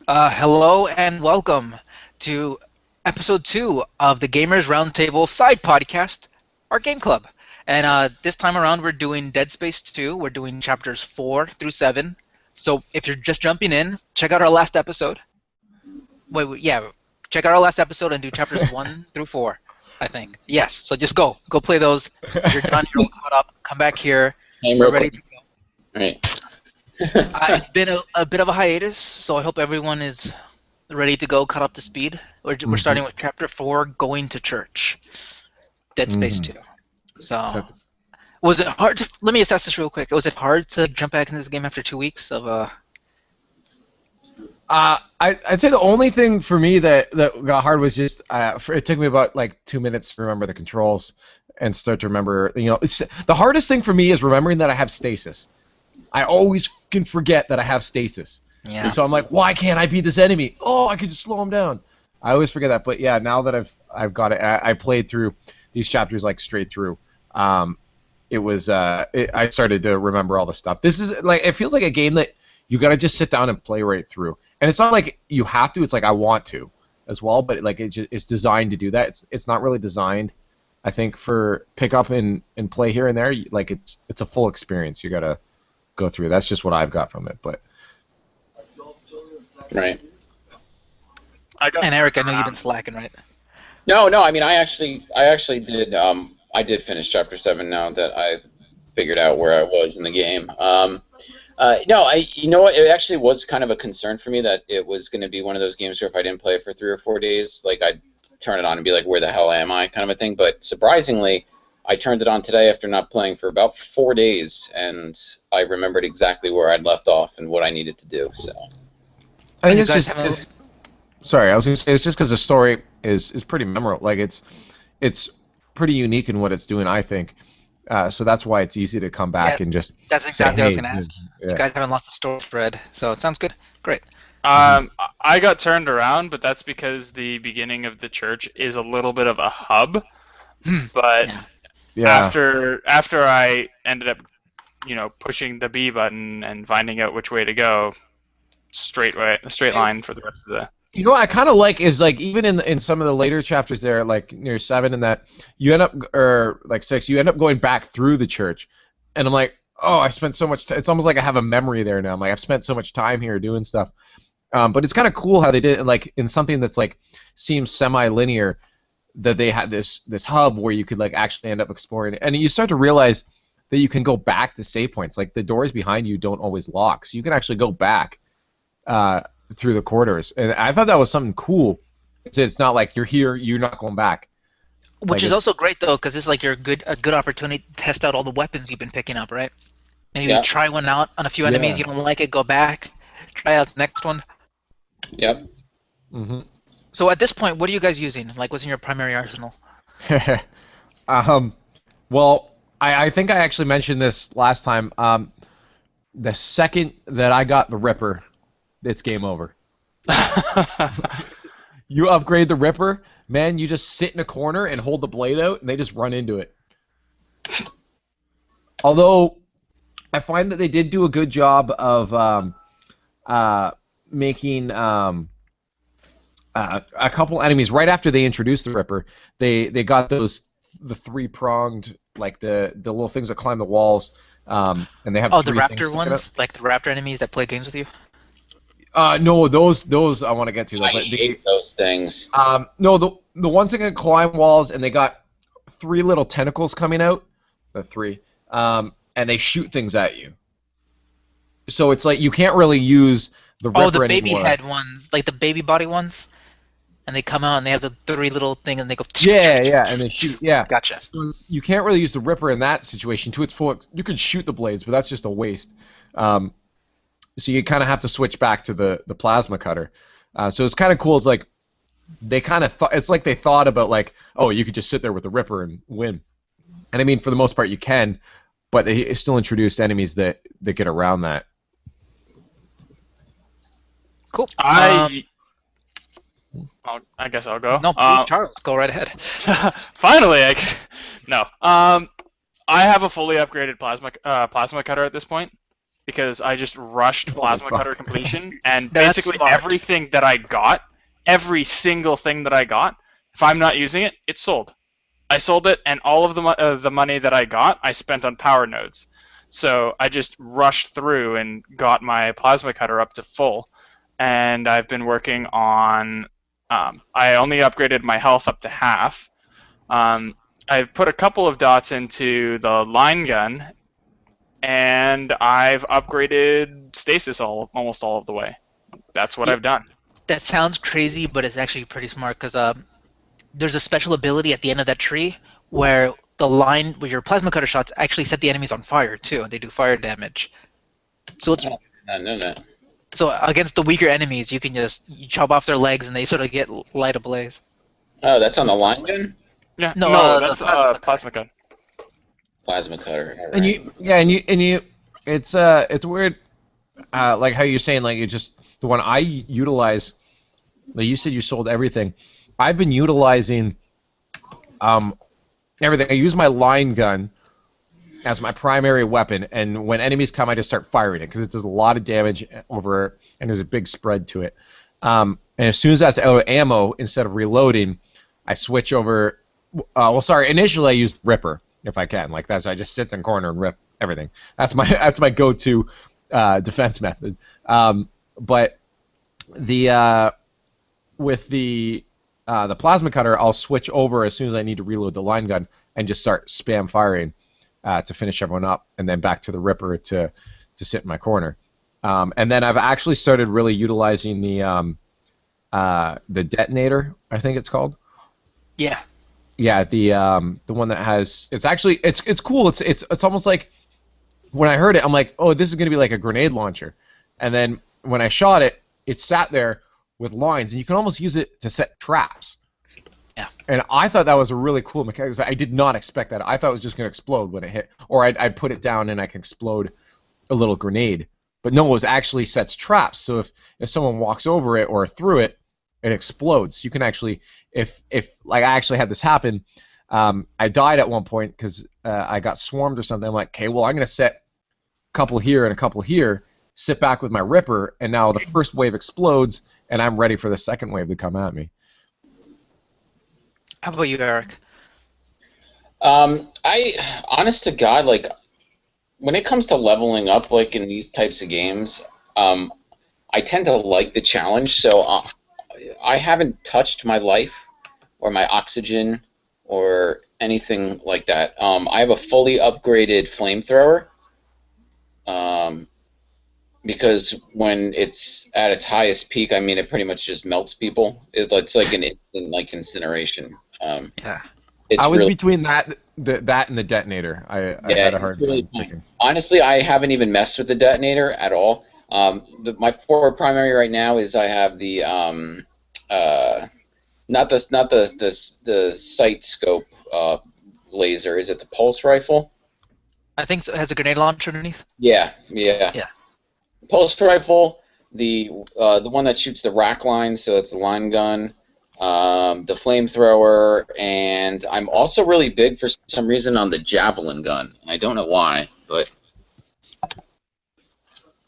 Hello and welcome to episode 2 of the Gamers Roundtable side podcast, our game club. And this time around, we're doing Dead Space 2. We're doing chapters 4 through 7. So if you're just jumping in, check out our last episode. Yeah, check out our last episode and do chapters 1 through 4, I think. Yes, so just go. Go play those. You're done, you're all caught up. Come back here. Hey, We're real ready quick. to go. Right. It's been a bit of a hiatus, so I hope everyone is ready to go, caught up to speed. We're starting with chapter 4, Going to Church, Dead Space 2. So, was it hard to? Let me assess this real quick. Was it hard to jump back into this game after 2 weeks of? I'd say the only thing for me that got hard was just it took me about like 2 minutes to remember the controls and start to remember. The hardest thing for me is remembering that I have stasis. I always can forget that I have stasis. Yeah. And so I'm like, why can't I beat this enemy? Oh, I could just slow him down. I always forget that. But yeah, now that I've got it, I played through these chapters like straight through. I started to remember all the stuff. This is like, it feels like a game that you gotta just sit down and play right through. And it's not like you have to. It's like I want to as well. But like it's designed to do that. It's not really designed, I think, for pick up and play here and there. Like it's a full experience. You gotta go through. That's just what I've got from it. But Right. And Eric, I know you've been slacking, right? No. I mean, I actually did. I did finish chapter 7 now that I figured out where I was in the game. No, you know what? It actually was kind of a concern for me that it was going to be one of those games where if I didn't play it for 3 or 4 days, like I'd turn it on and be like, "Where the hell am I?" kind of a thing. But surprisingly, I turned it on today after not playing for about 4 days, and I remembered exactly where I'd left off and what I needed to do. So. I think You it's guys just have a- 'cause- sorry, I was gonna say it's just because the story is pretty memorable. Like it's pretty unique in what it's doing, I think. So that's why it's easy to come back and just That's say, exactly what I was hey, going to ask. yeah. You guys haven't lost the story thread, so it sounds good. Great. I got turned around, but that's because the beginning of the church is a little bit of a hub. But Yeah. after I ended up, pushing the B button and finding out which way to go, straight line for the rest of the. You know what I kind of like is like even in some of the later chapters there, like near 7 and that you end up or like 6, you end up going back through the church, and I'm like, oh, I spent so much. It's almost like I have a memory there now. I'm like, I've spent so much time here doing stuff. But it's kind of cool how they did it, like in something that's like seems semi-linear, that they had this hub where you could like actually end up exploring, and you start to realize that you can go back to save points. Like the doors behind you don't always lock, so you can actually go back. Through the corridors, and I thought that was something cool. It's not like you're here, you're not going back. Which is also great though, because it's like a good opportunity to test out all the weapons you've been picking up, right? Maybe Yeah. try one out on a few enemies, you don't like it, go back, try out the next one. Yep. Mm-hmm. So at this point, what are you guys using? Like, what's in your primary arsenal? Well, I think I actually mentioned this last time. The second that I got the Ripper, it's game over. You upgrade the Ripper, man, you just sit in a corner and hold the blade out, and they just run into it. Although, I find that they did do a good job of making a couple enemies right after they introduced the Ripper. They got the 3-pronged, like the little things that climb the walls, and they have the 3 raptor things ones, like the raptor enemies that play games with you. No, those I want to get to. I hate those things. No, the ones that can climb walls, and they got 3 little tentacles coming out. The 3, and they shoot things at you. So it's like you can't really use the Ripper Oh, the baby anymore. head ones, like the baby body ones, and they come out and they have the 3 little thing and they go. Yeah, and they shoot. Yeah, Gotcha. so you can't really use the Ripper in that situation. To its full, you could shoot the blades, but that's just a waste. So you kind of have to switch back to the plasma cutter. So it's kind of cool. It's like they kind of it's like they thought about like, oh, you could just sit there with the Ripper and win. And I mean, for the most part, you can, but they still introduced enemies that get around that. Cool. I guess I'll go. No, please, Charles, go right ahead. Finally, no. I have a fully upgraded plasma cutter at this point. because I just rushed plasma fuck. cutter completion, and That's basically smart. everything that I got, every single thing that I got, if I'm not using it, it's sold. I sold it, and all of the money that I got, I spent on power nodes. So I just rushed through and got my plasma cutter up to full, and I've been working on. I only upgraded my health up to half. I've put a couple of dots into the line gun, and I've upgraded stasis almost all of the way. That's what Yeah, I've done. that sounds crazy, but it's actually pretty smart because there's a special ability at the end of that tree where the line with your plasma cutter shots actually set the enemies on fire too, and they do fire damage. So it's Oh, I didn't know that. so against the weaker enemies, you can just you chop off their legs and they sort of get light ablaze. Oh, that's on the line gun? Yeah, No, no, the that's plasma cutter. plasma gun. Plasma cutter. All And right. you, it's weird, like how you're saying, like, you just, the one I utilize, like you said you sold everything. I've been utilizing everything. I use my line gun as my primary weapon, and when enemies come, I just start firing it because it does a lot of damage over, and there's a big spread to it. And as soon as that's out of ammo, instead of reloading, I switch over. Well, sorry. Initially, I used Ripper if I can. Like that's I just sit in the corner and rip everything. That's my go-to defense method. But the with the plasma cutter, I'll switch over as soon as I need to reload the line gun and just start spam firing to finish everyone up, and then back to the Ripper to sit in my corner. And then I've actually started really utilizing the detonator, I think it's called. Yeah, Yeah, the one that has, it's actually it's cool. It's almost like, when I heard it, I'm like, oh, this is gonna be like a grenade launcher. And then when I shot it, it sat there with lines, and you can almost use it to set traps. Yeah. And I thought that was a really cool mechanic. I did not expect that. I thought it was just gonna explode when it hit, or I'd put it down and I can explode a little grenade. But no, it was actually sets traps. So if someone walks over it or through it, it explodes. You can actually, if like I actually had this happen, I died at one point because I got swarmed or something. I'm like, okay, well, I'm gonna set a couple here and a couple here, sit back with my Ripper, and now the first wave explodes, and I'm ready for the second wave to come at me. how about you, Eric? I, honest to God, like, when it comes to leveling up, like in these types of games, I tend to like the challenge. So I haven't touched my life or my oxygen or anything like that. I have a fully upgraded flamethrower. Because when it's at its highest peak, I mean, it pretty much just melts people. It's like an instant, like, incineration. Yeah. It's I was really, between that and the detonator. I yeah, had a it's hard really time fun. picking. Honestly, I haven't even messed with the detonator at all. My four primary right now is I have the not the sight scope laser. Is it the pulse rifle? I think so. It has a grenade launcher underneath. Yeah, yeah. Yeah. Pulse rifle, the one that shoots the rack line, so it's the line gun, the flamethrower, and I'm also really big for some reason on the javelin gun. I don't know why, but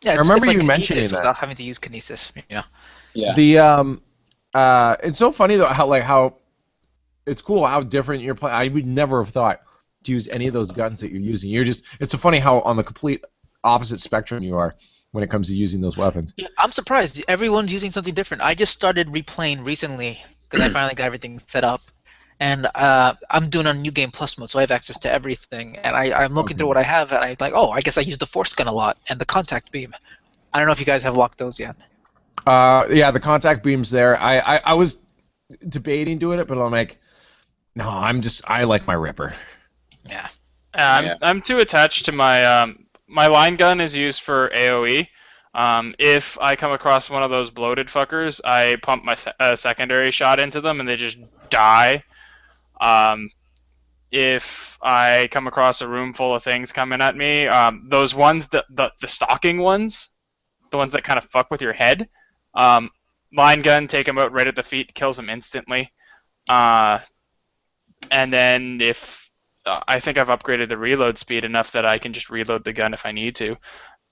Yeah, I remember it's like you mentioning kinesis that. without having to use kinesis. Yeah. yeah. The it's so funny though how it's cool how different you're playing. I would never have thought to use any of those guns that you're using. It's so funny how on the complete opposite spectrum you are when it comes to using those weapons. Yeah, I'm surprised. Everyone's using something different. I just started replaying recently because I finally got everything set up, and I'm doing a new game plus mode, so I have access to everything. And I'm looking through what I have, and I'm like, oh, I guess I use the force gun a lot and the contact beam. I don't know if you guys have locked those yet. Yeah, the contact beam's there. I was debating doing it, but I'm like, no, I like my Ripper. Yeah. I'm too attached to my my line gun is used for AOE. If I come across one of those bloated fuckers, I pump my secondary shot into them and they just die. If I come across a room full of things coming at me, those ones, the stalking ones, the ones that kind of fuck with your head, line gun, take them out right at the feet, kills them instantly. And then if I think I've upgraded the reload speed enough that I can just reload the gun if I need to.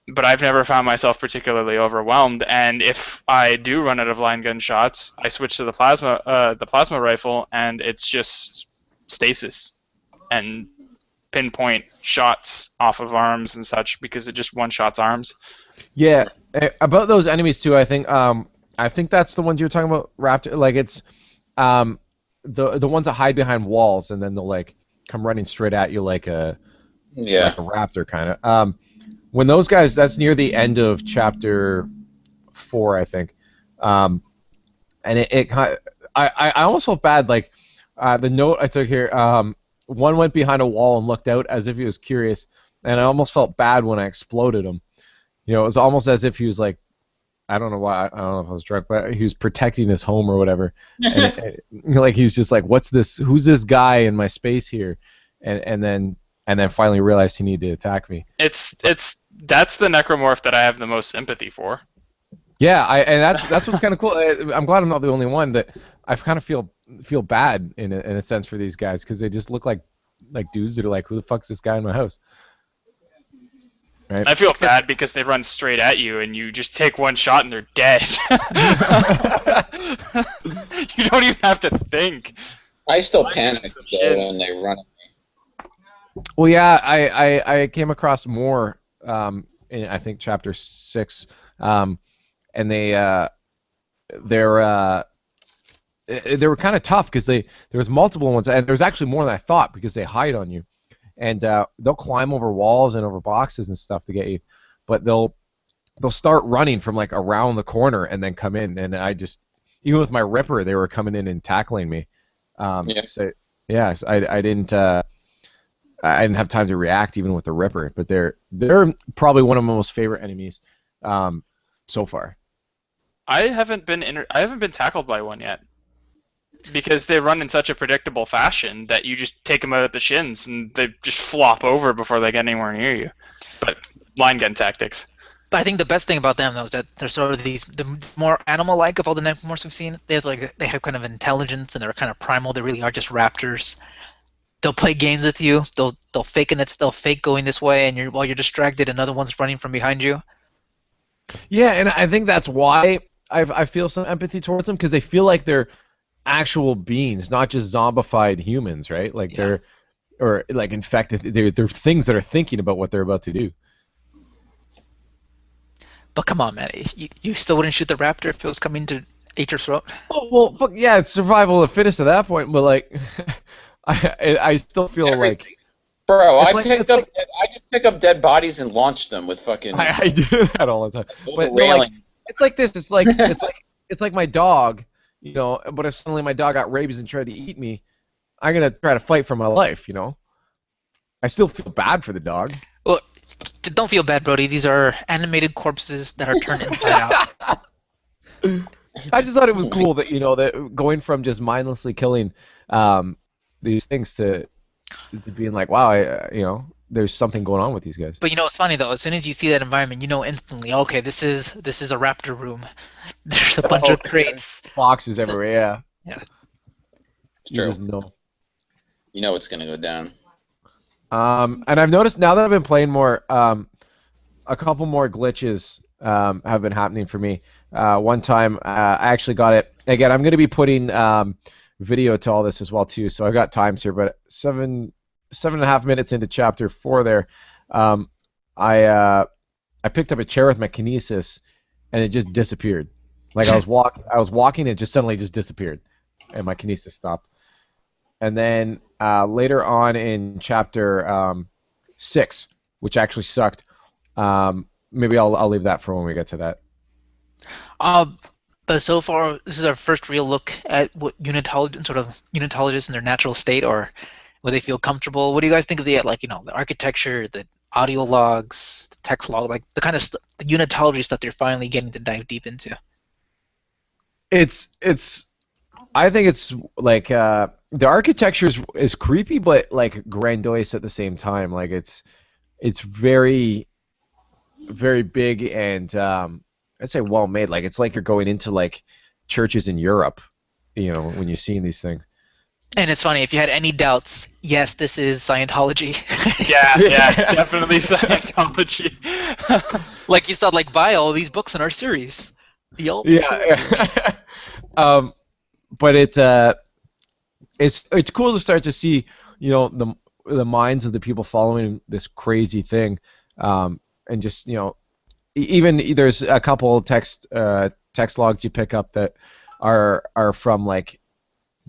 but I've never found myself particularly overwhelmed. And if I do run out of line gun shots, I switch to the plasma rifle, and it's just stasis and pinpoint shots off of arms and such because it just one shots arms. Yeah, about those enemies too. I think that's the ones you're talking about. Raptor, like it's um, the ones that hide behind walls and then they'll like come running straight at you like a raptor kind of. When those guys, that's near the end of chapter 4, I think. And it kind of, I almost felt bad. Like the note I took here, one went behind a wall and looked out as if he was curious, and I almost felt bad when I exploded him. You know, it was almost as if he was like, I don't know why, I don't know if I was drunk, but he was protecting his home or whatever. And, like he was just like, what's this? Who's this guy in my space here? And then finally realized he needed to attack me. That's the necromorph that I have the most sympathy for. Yeah, and that's what's kind of cool. I'm glad I'm not the only one that I kind of feel bad in a sense for these guys because they just look like dudes that are like, who the fuck's this guy in my house? Right? I feel bad because they run straight at you and you just take one shot and they're dead. You don't even have to think. I still panic though when they run at me. Well, yeah, I came across more in I think chapter 6, and they were kind of tough because there was multiple ones, and there was actually more than I thought because they hide on you, and they'll climb over walls and over boxes and stuff to get you, but they'll start running from like around the corner and then come in, and I just, even with my Ripper, they were coming in and tackling me. So yes, I didn't have time to react even with the Ripper, but they're probably one of my most favorite enemies so far. I haven't been tackled by one yet because they run in such a predictable fashion that you just take them out at the shins and they just flop over before they get anywhere near you. But line gun tactics. But I think the best thing about them, though, is that they're sort of the more animal-like of all the necromorphs we've seen. They have kind of intelligence and they're kind of primal. They really are just raptors. They'll play games with you. They'll fake going this way, and while you're distracted, another one's running from behind you. Yeah, and I think that's why I feel some empathy towards them because they feel like they're actual beings, not just zombified humans, right? Like they're like infected. They're things that are thinking about what they're about to do. But come on, Manny, you still wouldn't shoot the raptor if it was coming to eat your throat? Oh, well, fuck, yeah, it's survival of the fittest at that point, but like, I still feel like. Bro, I just pick up dead bodies and launch them with fucking. I do that all the time. But railing. like, it's like this. It's like my dog, you know. But if suddenly my dog got rabies and tried to eat me, I'm gonna try to fight for my life, you know. I still feel bad for the dog. Well, don't feel bad, Brody. These are animated corpses that are turned inside out. I just thought it was cool that, you know, that going from just mindlessly killing these things to being like, wow, you know, there's something going on with these guys. But you know, it's funny though. As soon as you see that environment, you know instantly. Okay, this is a raptor room. There's a bunch of crates, boxes everywhere. Yeah. Yeah. It's true. You just know. You know it's gonna go down. And I've noticed now that I've been playing more, a couple more glitches have been happening for me. One time, I actually got it. Again, I'm going to be putting video to all this as well too, so I've got times here. But 7.5 minutes into chapter 4, there, I picked up a chair with my kinesis, and it just disappeared. Like I was walking, it just suddenly just disappeared, and my kinesis stopped. And then later on in chapter 6, which actually sucked. Maybe I'll leave that for when we get to that. But so far, this is our first real look at what unitologists in their natural state, or where they feel comfortable. What do you guys think of the the architecture, the audio logs, the text log, like the kind of the unitology stuff they're finally getting to dive deep into? I think it's like the architecture is creepy, but like grandiose at the same time. Like it's very, very big and I'd say well made. Like it's like you're going into like churches in Europe, you know, when you're seeing these things. And it's funny, if you had any doubts, yes, this is Scientology. Yeah, definitely Scientology. Like you said, like buy all these books in our series. The ultimate trilogy. Yeah. But it's cool to start to see, the minds of the people following this crazy thing, and just even there's a couple text logs you pick up that are from like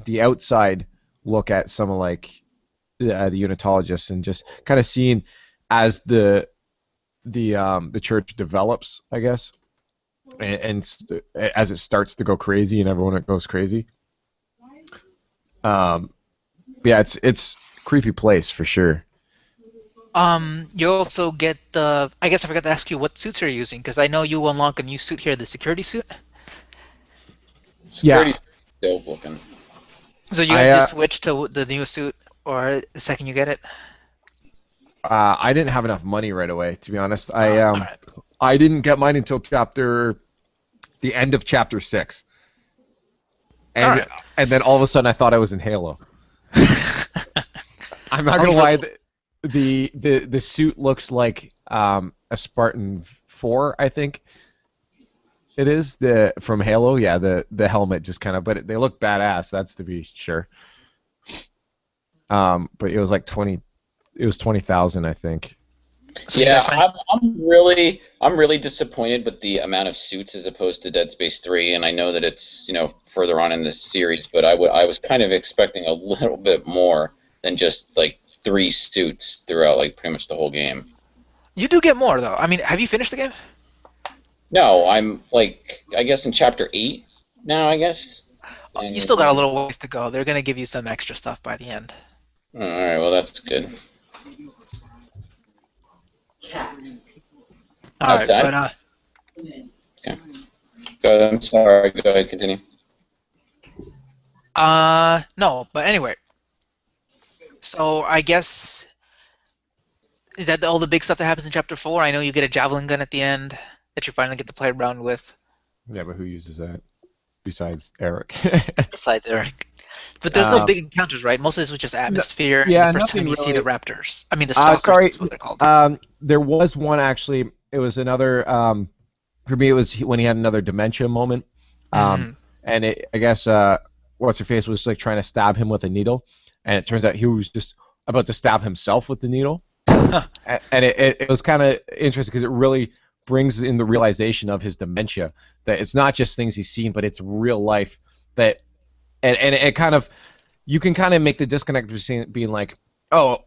the outside look at some of like the unitologists, and just kind of seeing as the church develops, I guess, and as it starts to go crazy and everyone goes crazy. Yeah, it's a creepy place for sure. You also get the. I guess I forgot to ask you what suits you're using, because I know you unlock a new suit here, the security suit. Security's dope looking. So you guys just switch to the new suit, or the second you get it? I didn't have enough money right away, to be honest. Alright. I didn't get mine until the end of chapter 6. And Alright. and then all of a sudden I thought I was in Halo. I'm not gonna lie, the suit looks like a Spartan 4, I think. It is from Halo, yeah. The helmet just kind of, but they look badass. That's to be sure. But it was like 20,000, I think. So yeah, I'm really disappointed with the amount of suits as opposed to Dead Space 3, and I know that it's further on in this series, but I was kind of expecting a little bit more than just like 3 suits throughout like pretty much the whole game. You do get more though. I mean, have you finished the game? No, I'm like I guess in chapter 8 now. I guess. And You still got a little ways to go. They're gonna give you some extra stuff by the end. all right, well that's good. All right, Outside? but Okay. Go ahead, I'm sorry. Go ahead, continue. no, but anyway. So I guess is that all the big stuff that happens in chapter 4? I know you get a javelin gun at the end that you finally get to play around with. Yeah, but who uses that besides Eric? Besides Eric. But there's no big encounters, right? Most of this was just atmosphere. yeah, and the first time nothing you see the really. raptors. I mean, the stalkers Sorry. is what they're called. There was one actually. It was another. For me, it was when he had another dementia moment. And I guess what's her face was like trying to stab him with a needle, and it turns out he was just about to stab himself with the needle. And it was kind of interesting because it really brings in the realization of his dementia, that it's not just things he's seen, but it's real life. That and it kind of, you can kind of make the disconnect between being like, oh,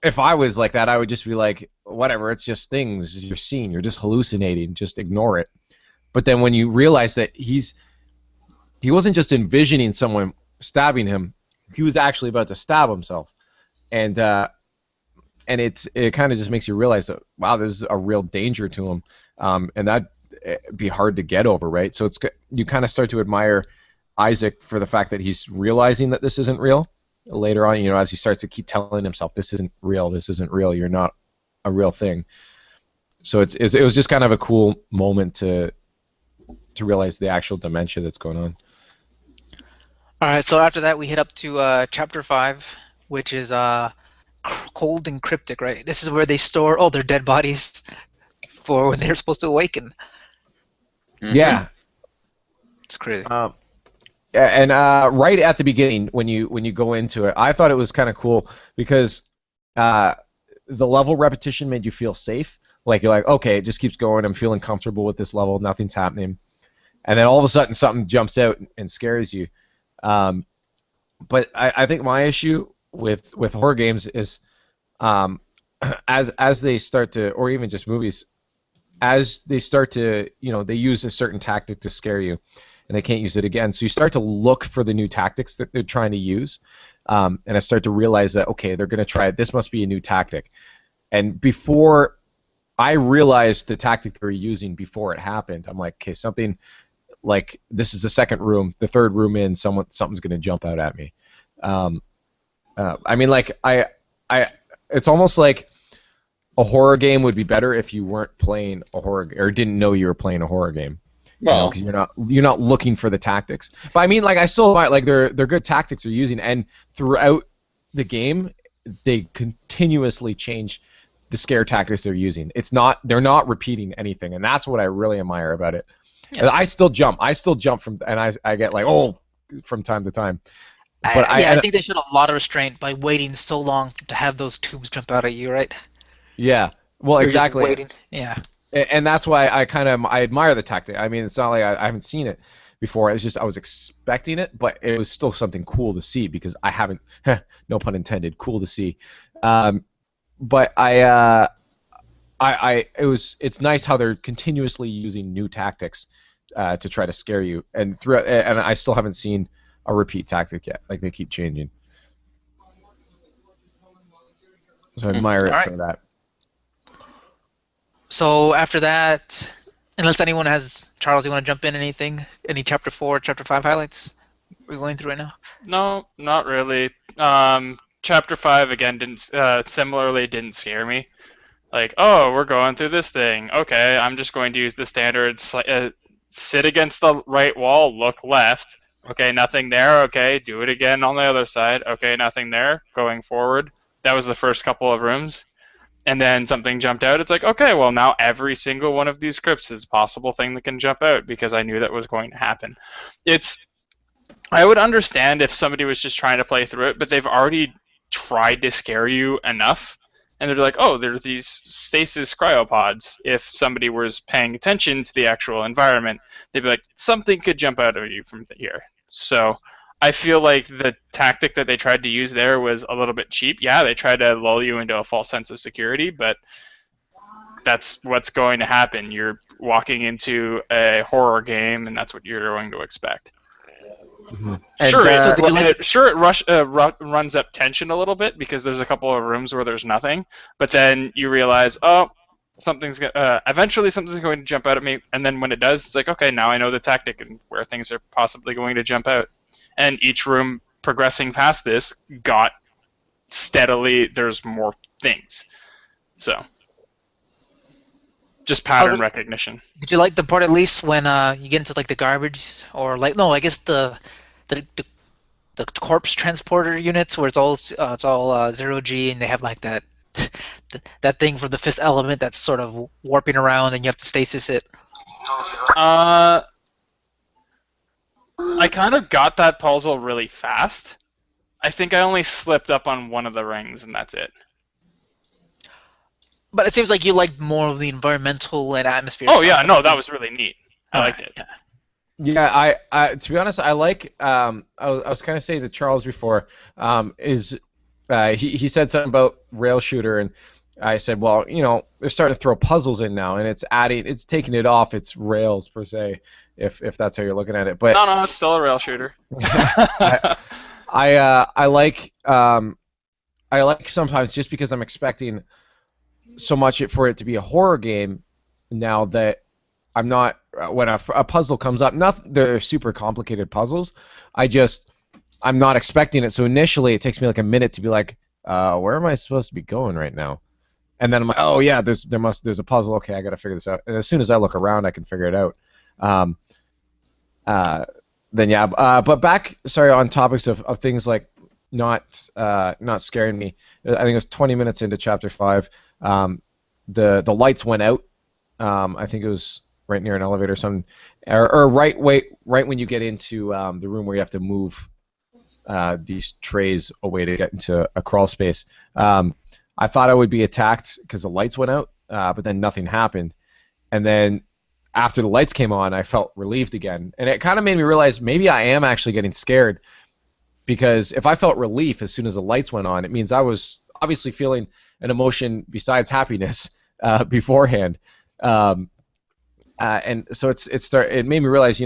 if I was like that, I would just be like, whatever, it's just things you're seeing, you're just hallucinating, just ignore it. But then when you realize that he wasn't just envisioning someone stabbing him, he was actually about to stab himself, and it kind of just makes you realize that, wow, this is a real danger to him, and that'd be hard to get over, right? So you kind of start to admire Isaac for the fact that he's realizing that this isn't real. Later on, as he starts to keep telling himself, this isn't real, you're not a real thing. So it was just kind of a cool moment to realize the actual dementia that's going on. All right, so after that we hit up to chapter 5, which is cold and cryptic, right? This is where they store all their dead bodies for when they're supposed to awaken. Mm-hmm. Yeah. It's crazy. And right at the beginning, when you go into it, I thought it was kind of cool because the level repetition made you feel safe. Like you're like, okay, it just keeps going. I'm feeling comfortable with this level. Nothing's happening. And then all of a sudden, something jumps out and scares you. But I think my issue with horror games is, as they start to, or even just movies, as they start to, they use a certain tactic to scare you, and they can't use it again. So you start to look for the new tactics that they're trying to use, and I start to realize that, okay, they're going to try it. This must be a new tactic. And before I realized the tactic they were using before it happened, I'm like, okay, something like this is the second room, the third room in, something's going to jump out at me. I mean, like it's almost like a horror game would be better if you weren't playing a horror or didn't know you were playing a horror game. Well, because you're not looking for the tactics. But I mean, like I still like they're good tactics they're using, and throughout the game, they continuously change the scare tactics they're using. They're not repeating anything, and that's what I really admire about it. Yeah. I still jump from, and I get like from time to time. But I think they showed a lot of restraint by waiting so long to have those tubes jump out at you, right? yeah, well, You're just exactly. waiting. Yeah. And that's why I admire the tactic. I mean, it's not like I haven't seen it before. It's just I was expecting it, but it was still something cool to see because I haven't, no pun intended, cool to see. But it's nice how they're continuously using new tactics to try to scare you, and I still haven't seen a repeat tactic yet. Like they keep changing. So I admire it for that. So after that, unless anyone has, Charles, you want to jump in anything? Any Chapter 4, Chapter 5 highlights we're going through right now? No, not really. Chapter 5 again similarly didn't scare me. Like, oh, we're going through this thing. Okay, I'm just going to use the standard sit against the right wall, look left. Okay, nothing there. Okay, do it again on the other side. Okay, nothing there. Going forward. That was the first couple of rooms. And then something jumped out. It's like, okay, well, now every single one of these crypts is a possible thing that can jump out because I knew that was going to happen. I would understand if somebody was just trying to play through it, but they've already tried to scare you enough. And they're like, oh, there are these stasis cryopods. If somebody was paying attention to the actual environment, they'd be like, something could jump out of you from here. So I feel like the tactic that they tried to use there was a little bit cheap. Yeah, they tried to lull you into a false sense of security, but that's what's going to happen. You're walking into a horror game, and that's what you're going to expect. Mm-hmm. It runs up tension a little bit because there's a couple of rooms where there's nothing, but then you realize, oh, eventually something's going to jump out at me, and then when it does, it's like, okay, now I know the tactic and where things are possibly going to jump out. And each room progressing past this got steadily, there's more things. So, just pattern recognition. Did you like the part at least when you get into like the garbage or like I guess the corpse transporter units where it's all 0G and they have like that that thing for the fifth element that's sort of warping around and you have to stasis it. I kind of got that puzzle really fast. I think I only slipped up on one of the rings and that's it. But it seems like you liked more of the environmental and atmosphere. Oh yeah, no, that was really neat. I liked it. Yeah, I to be honest, I like. I was kind of saying to Charles before, he said something about rail shooter, and I said, well, they're starting to throw puzzles in now, and it's taking it off its rails per se, if that's how you're looking at it. But no, it's still a rail shooter. I like sometimes just because I'm expecting so much for it to be a horror game now that I'm not, when a puzzle comes up, they're super complicated puzzles, I'm not expecting it, so initially it takes me like a minute to be like, where am I supposed to be going right now? And then I'm like, oh yeah, there's a puzzle, okay, I gotta figure this out. And as soon as I look around, I can figure it out. But back, sorry, on topics of things like not scaring me, I think it was 20 minutes into Chapter 5, the lights went out. I think it was right near an elevator or something, or right when you get into the room where you have to move these trays away to get into a crawl space. I thought I would be attacked because the lights went out, but then nothing happened. And then after the lights came on, I felt relieved again. And it kind of made me realize maybe I am actually getting scared, because if I felt relief as soon as the lights went on, it means I was obviously feeling an emotion besides happiness beforehand. And so it made me realize,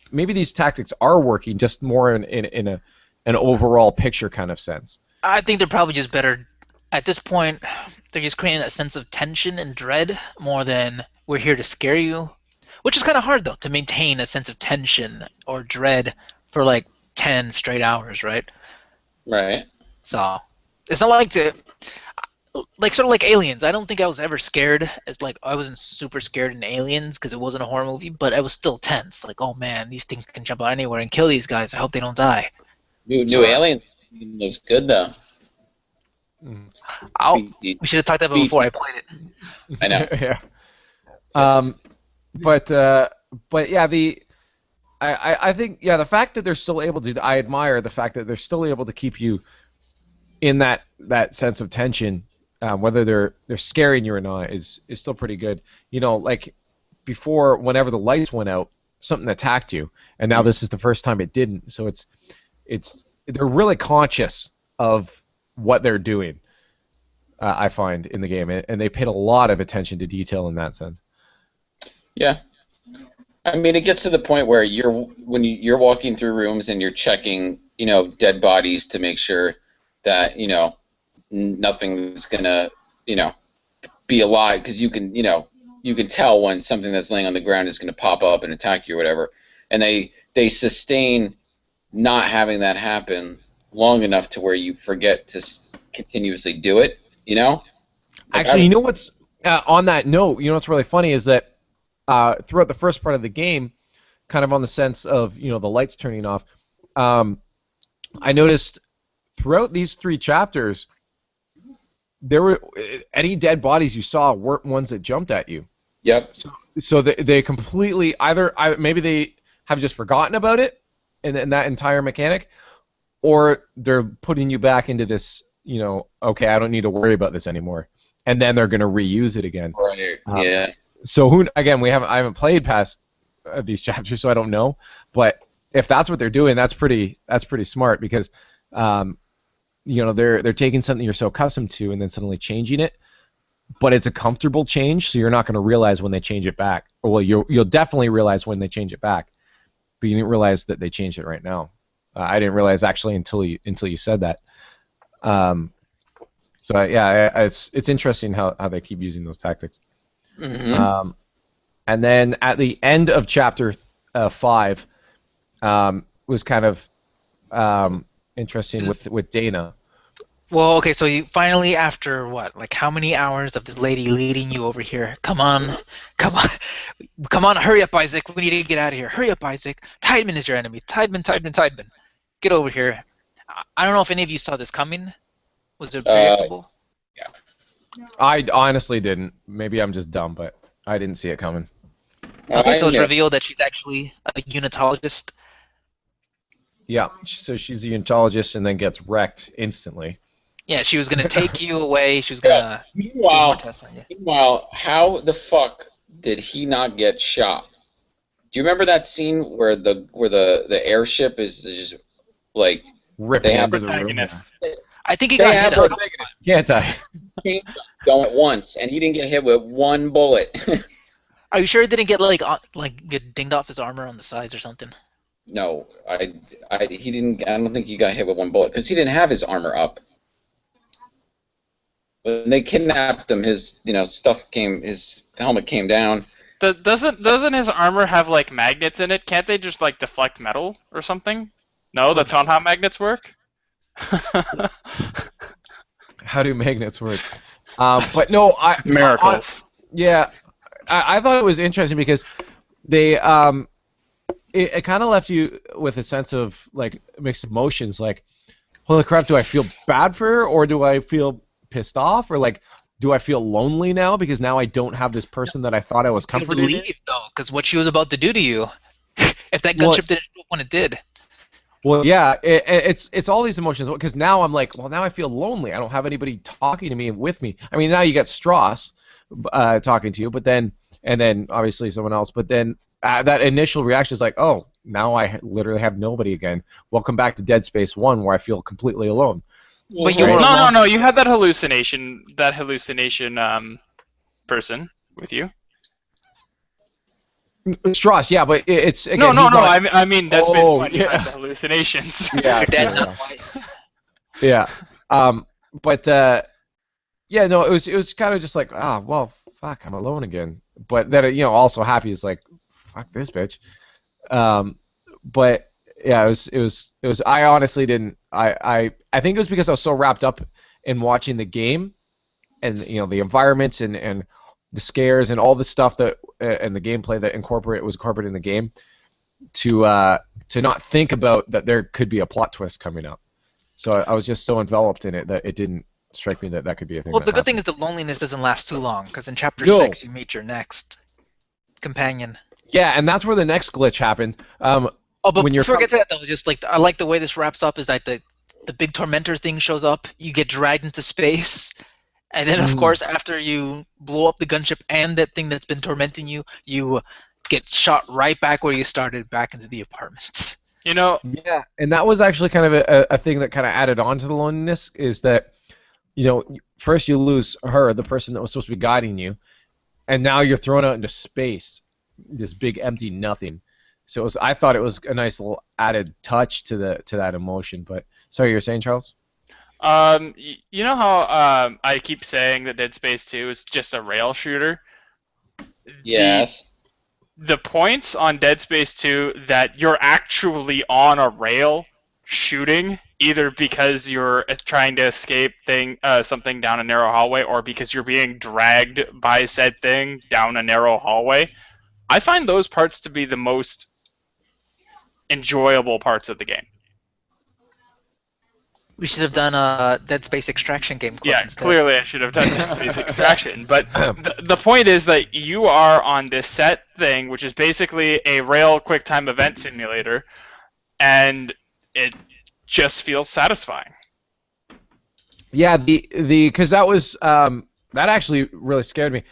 maybe these tactics are working just more in an overall picture kind of sense. I think they're probably just better at this point. They're just creating a sense of tension and dread more than we're here to scare you, which is kind of hard though, to maintain a sense of tension or dread for like 10 straight hours, right? Right. So it's not like like sort of like Aliens. I don't think I was ever scared as like I wasn't super scared in Aliens because it wasn't a horror movie, but I was still tense. Like, oh man, these things can jump out anywhere and kill these guys. I hope they don't die. New So Alien looks good though. Mm. Be- we should have talked about it before I played it. I know. Yeah. But yeah, I think the fact that they're still able to, I admire the fact that they're still able to keep you in that sense of tension, whether they're scaring you or not is still pretty good. You know, like before, whenever the lights went out, something attacked you, and now this is the first time it didn't. So it's they're really conscious of what they're doing. I find in the game, and they paid a lot of attention to detail in that sense. Yeah. I mean, it gets to the point where you're walking through rooms and you're checking, dead bodies to make sure that, nothing's gonna, be alive, because you can tell when something that's laying on the ground is gonna pop up and attack you or whatever. And they sustain not having that happen long enough to where you forget to continuously do it, Like Actually, you know what's on that note, what's really funny is that throughout the first part of the game, kind of on the sense of the lights turning off, I noticed throughout these 3 chapters, there were any dead bodies you saw weren't ones that jumped at you. Yep. So they completely either maybe they have just forgotten about it and that entire mechanic, or they're putting you back into this. Okay, I don't need to worry about this anymore, and then they're going to reuse it again. Right. Yeah. So I haven't played past these chapters, so I don't know. But if that's what they're doing, that's pretty smart, because they're taking something you're so accustomed to and then suddenly changing it. But it's a comfortable change, so you're not going to realize when they change it back. Or well, you'll definitely realize when they change it back, but you didn't realize that they changed it right now. I didn't realize actually until you said that. It's interesting how they keep using those tactics. Mm-hmm. And then at the end of chapter 5 was kind of interesting with Dana. Well, okay, so you finally, after what, like how many hours of this lady leading you over here? Come on, hurry up, Isaac. We need to get out of here. Hurry up, Isaac. Tideman is your enemy. Tideman. Get over here. I don't know if any of you saw this coming. Was it predictable? Yeah. I honestly didn't. Maybe I'm just dumb, but I didn't see it coming. Okay, so it's revealed that she's actually a unitologist. Yeah, so she's a unitologist and then gets wrecked instantly. Yeah, she was gonna take you away. She was gonna do more tests on you. Meanwhile, how the fuck did he not get shot? Do you remember that scene where the airship is just like ripped into the room? I think he got hit. Can't I? Going at once, and he didn't get hit with one bullet. Are you sure it didn't get get dinged off his armor on the sides or something? No, he didn't. I don't think he got hit with one bullet because he didn't have his armor up. When they kidnapped him, his his helmet came down. Doesn't his armor have like magnets in it? Can't they just like deflect metal or something? No, that's not how magnets work. How do magnets work? But no, miracles. I thought it was interesting because they it kind of left you with a sense of like mixed emotions. Like, holy crap, do I feel bad for her, or do I feel pissed off, or like, do I feel lonely now because now I don't have this person that I thought I was comforted in? Relieved though, because what she was about to do to you, if that gunship didn't show up when it did. Well, yeah, it's all these emotions, because now I'm like, well, now I feel lonely. I don't have anybody talking to me and with me. I mean, now you got Strauss talking to you, and then obviously someone else, but then that initial reaction is like, oh, now I literally have nobody again. Welcome back to Dead Space 1, where I feel completely alone. But you were no. You had that hallucination person with you. Strauss, yeah, but it's again, no. not... I mean Dead Space 1. You Yeah. had the hallucinations. Yeah, You're dead yeah. now. Yeah. But yeah, no, it was kind of just like, well, fuck, I'm alone again. But then also happy is like, fuck this bitch. But yeah, it was. I honestly didn't. I think it was because I was so wrapped up in watching the game and the environments and the scares and all the stuff that and the gameplay that was incorporated in the game to not think about that there could be a plot twist coming up. So I was just so enveloped in it that it didn't strike me that could be a thing. Well, that the good thing happened. is the loneliness doesn't last too long, because in Chapter No. 6 you meet your next companion. Yeah, and that's where the next glitch happened. Oh, but when you're before we get to that, though, just like I like the way this wraps up is that the big tormentor thing shows up, you get dragged into space, and then of course after you blow up the gunship and that thing that's been tormenting you, you get shot right back where you started, back into the apartments. Yeah, and that was actually kind of a thing that kind of added on to the loneliness, is that first you lose her, the person that was supposed to be guiding you, and now you're thrown out into space, this big empty nothing. So I thought it was a nice little added touch to that emotion. But sorry, you were saying, Charles? You know how I keep saying that Dead Space 2 is just a rail shooter? Yes. The points on Dead Space 2 that you're actually on a rail shooting, either because you're trying to escape something down a narrow hallway, or because you're being dragged by said thing down a narrow hallway, I find those parts to be the most enjoyable parts of the game. We should have done a Dead Space Extraction game club instead. Clearly I should have done Dead Space Extraction. But the point is that you are on this set thing, which is basically a rail QuickTime event simulator, and it just feels satisfying. Yeah, because that was that actually really scared me.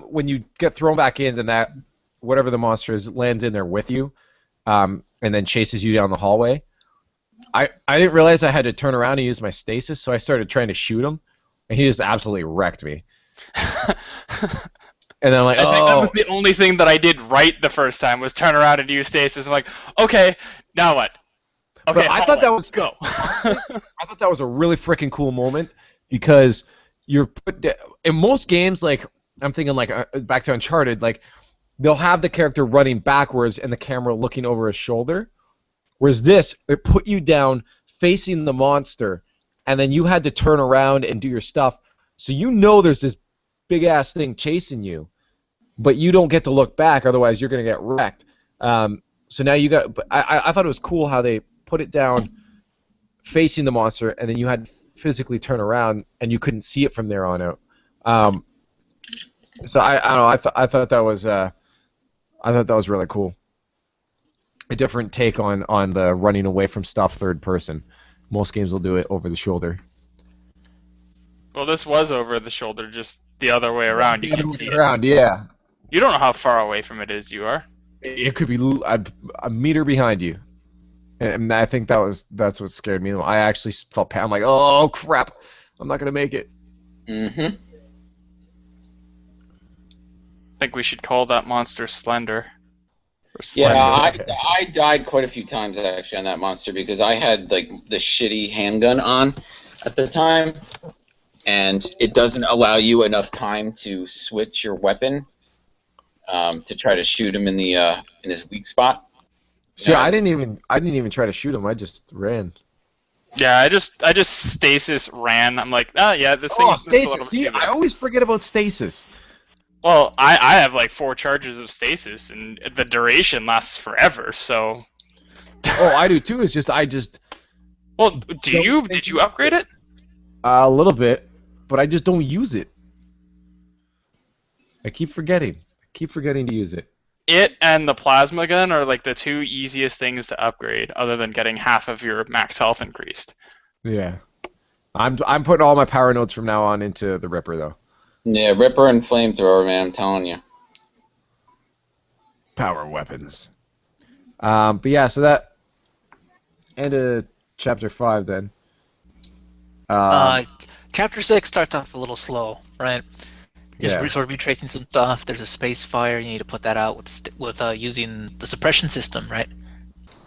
When you get thrown back in, and that whatever the monster is lands in there with you, and then chases you down the hallway. I didn't realize I had to turn around and use my stasis, so I started trying to shoot him, and he just absolutely wrecked me. And I'm like, I think that was the only thing that I did right the first time, was turn around and use stasis. I'm like, okay, now what? Okay, but I thought that was go. I thought that was a really freaking cool moment, because you're in most games, like I'm thinking like back to Uncharted, like they'll have the character running backwards and the camera looking over his shoulder. Whereas this, it put you down facing the monster, and then you had to turn around and do your stuff. So there's this big-ass thing chasing you, but you don't get to look back, otherwise you're going to get wrecked. So now you got... I thought it was cool how they put it down facing the monster, and then you had to physically turn around, and you couldn't see it from there on out. So I don't know, I thought that was... I thought that was really cool. A different take on the running away from stuff third person. Most games will do it over the shoulder. Well, this was over the shoulder, just the other way around. You can see it. Yeah. You don't know how far away from it is you are. It could be a meter behind you. And I think that's what scared me. I actually felt I'm like, oh crap, I'm not gonna make it. Mm-hmm. I think we should call that monster Slender. Yeah, I died quite a few times actually on that monster, because I had like the shitty handgun on at the time, and it doesn't allow you enough time to switch your weapon to try to shoot him in his weak spot. See, I didn't even try to shoot him. I just ran. Yeah, I just stasis ran. I'm like, yeah, this thing. Oh, is stasis! See, I always forget about stasis. Well, I have like 4 charges of stasis, and the duration lasts forever. So. Oh, I do too. It's just Well, did you upgrade it? A little bit, but I just don't use it. I keep forgetting. To use it. It and the plasma gun are like the 2 easiest things to upgrade, other than getting half of your max health increased. Yeah, I'm putting all my power nodes from now on into the Ripper though. Yeah, Ripper and Flamethrower, man, I'm telling you. Power weapons. But yeah, so that ended Chapter 5 then. Chapter 6 starts off a little slow, right? You're Yeah. sort of retracing some stuff. There's a space fire. You need to put that out with using the suppression system, right?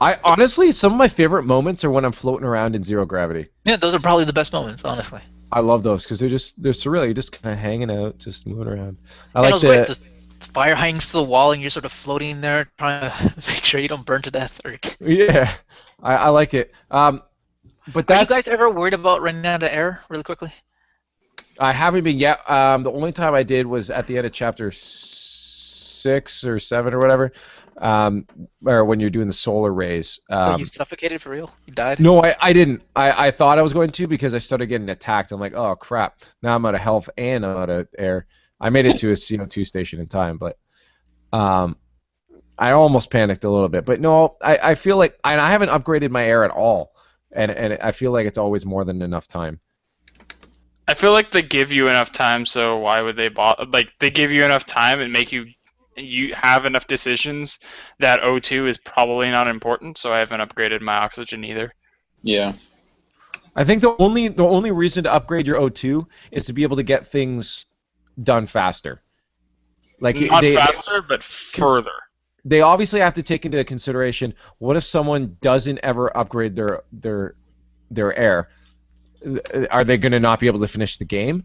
I honestly, some of my favorite moments are when I'm floating around in zero gravity. Yeah, those are probably the best moments, honestly. I love those because they're surreal. You're just kind of hanging out, just moving around. I And like it was great. The fire hangs to the wall, and you're sort of floating there, trying to make sure you don't burn to death. Yeah, I like it. But Are you that's guys ever worried about running out of air really quickly? I haven't been yet. The only time I did was at the end of chapter 6 or 7 or whatever, or when you're doing the solar rays. So you suffocated for real? You died? No, I didn't. I thought I was going to because I started getting attacked. I'm like, oh crap! Now I'm out of health and I'm out of air. I made it to a CO2 station in time, but I almost panicked a little bit. But no, I feel like I haven't upgraded my air at all, and I feel like it's always more than enough time. I feel like they give you enough time, so why would they like they give you enough time and make you have enough decisions that O2 is probably not important, so I haven't upgraded my oxygen either. Yeah. I think the only reason to upgrade your O2 is to be able to get things done faster. Like Not faster, but further. They obviously have to take into consideration what if someone doesn't ever upgrade their air. Are they going to not be able to finish the game?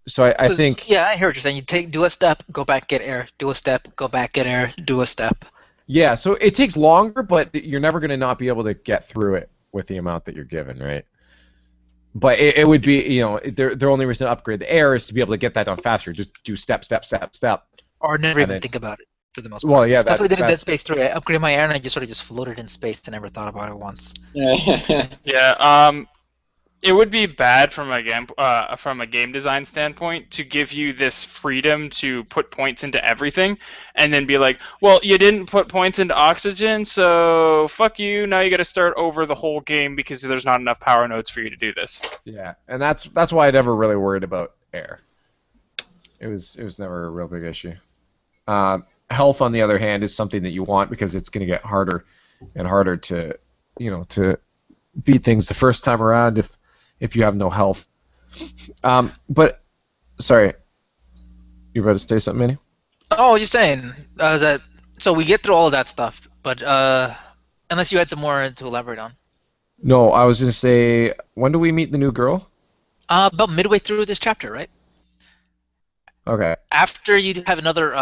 So I think... Yeah, I hear what you're saying. You do a step, go back, get air. Do a step, go back, get air. Do a step. Yeah, so it takes longer, but you're never going to not be able to get through it with the amount that you're given, right? But it would be, you know, their only reason to upgrade the air is to be able to get that done faster. Just do step, step, step, step. Or never even think about it, for the most part. Well, yeah, that's what I did in Dead Space 3. I upgraded my air and I just sort of floated in space and never thought about it once. Yeah, it would be bad from a game design standpoint to give you this freedom to put points into everything, and then be like, well, you didn't put points into oxygen, so fuck you. Now you got to start over the whole game because there's not enough power nodes for you to do this. Yeah, and that's why I never really worried about air. It was never a real big issue. Health, on the other hand, is something that you want because it's going to get harder and harder to beat things the first time around if you have no health. But, sorry, you about to say something, Manny? Oh, you're saying that. So we get through all of that stuff, but unless you had some more to elaborate on. No, I was going to say, when do we meet the new girl? About midway through this chapter, right? Okay. After you have another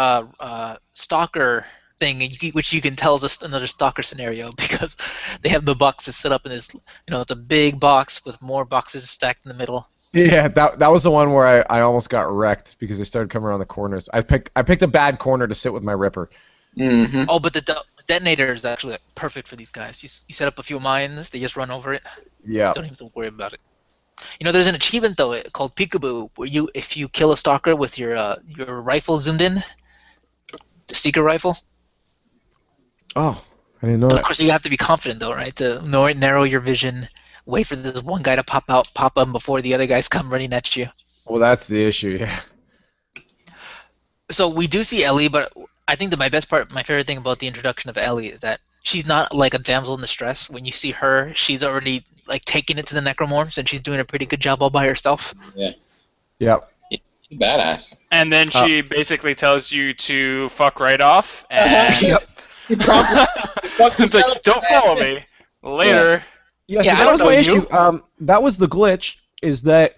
stalker thing, which you can tell is another stalker scenario because they have the boxes set up in this. It's a big box with more boxes stacked in the middle. Yeah, that was the one where I almost got wrecked because they started coming around the corners. I picked a bad corner to sit with my Ripper. Mm-hmm. Oh, but the detonator is actually perfect for these guys. You set up a few mines, they just run over it. Yeah. Don't even have to worry about it. There's an achievement though called Peekaboo, where if you kill a stalker with your rifle zoomed in, the secret rifle. Oh, I didn't know But that. of course, you have to be confident though, right? To narrow your vision, wait for this one guy to pop up before the other guys come running at you. Well, that's the issue. Yeah. So we do see Ellie, but I think that my favorite thing about the introduction of Ellie is that she's not like a damsel in distress. When you see her, she's already like taking it to the necromorphs, and she's doing a pretty good job all by herself. Yeah. Yep. She's badass. And then she basically tells you to fuck right off, and Yep. it's like, don't follow me. Later. Yeah, Yeah, so I that don't was know my you. issue. That was the glitch, is that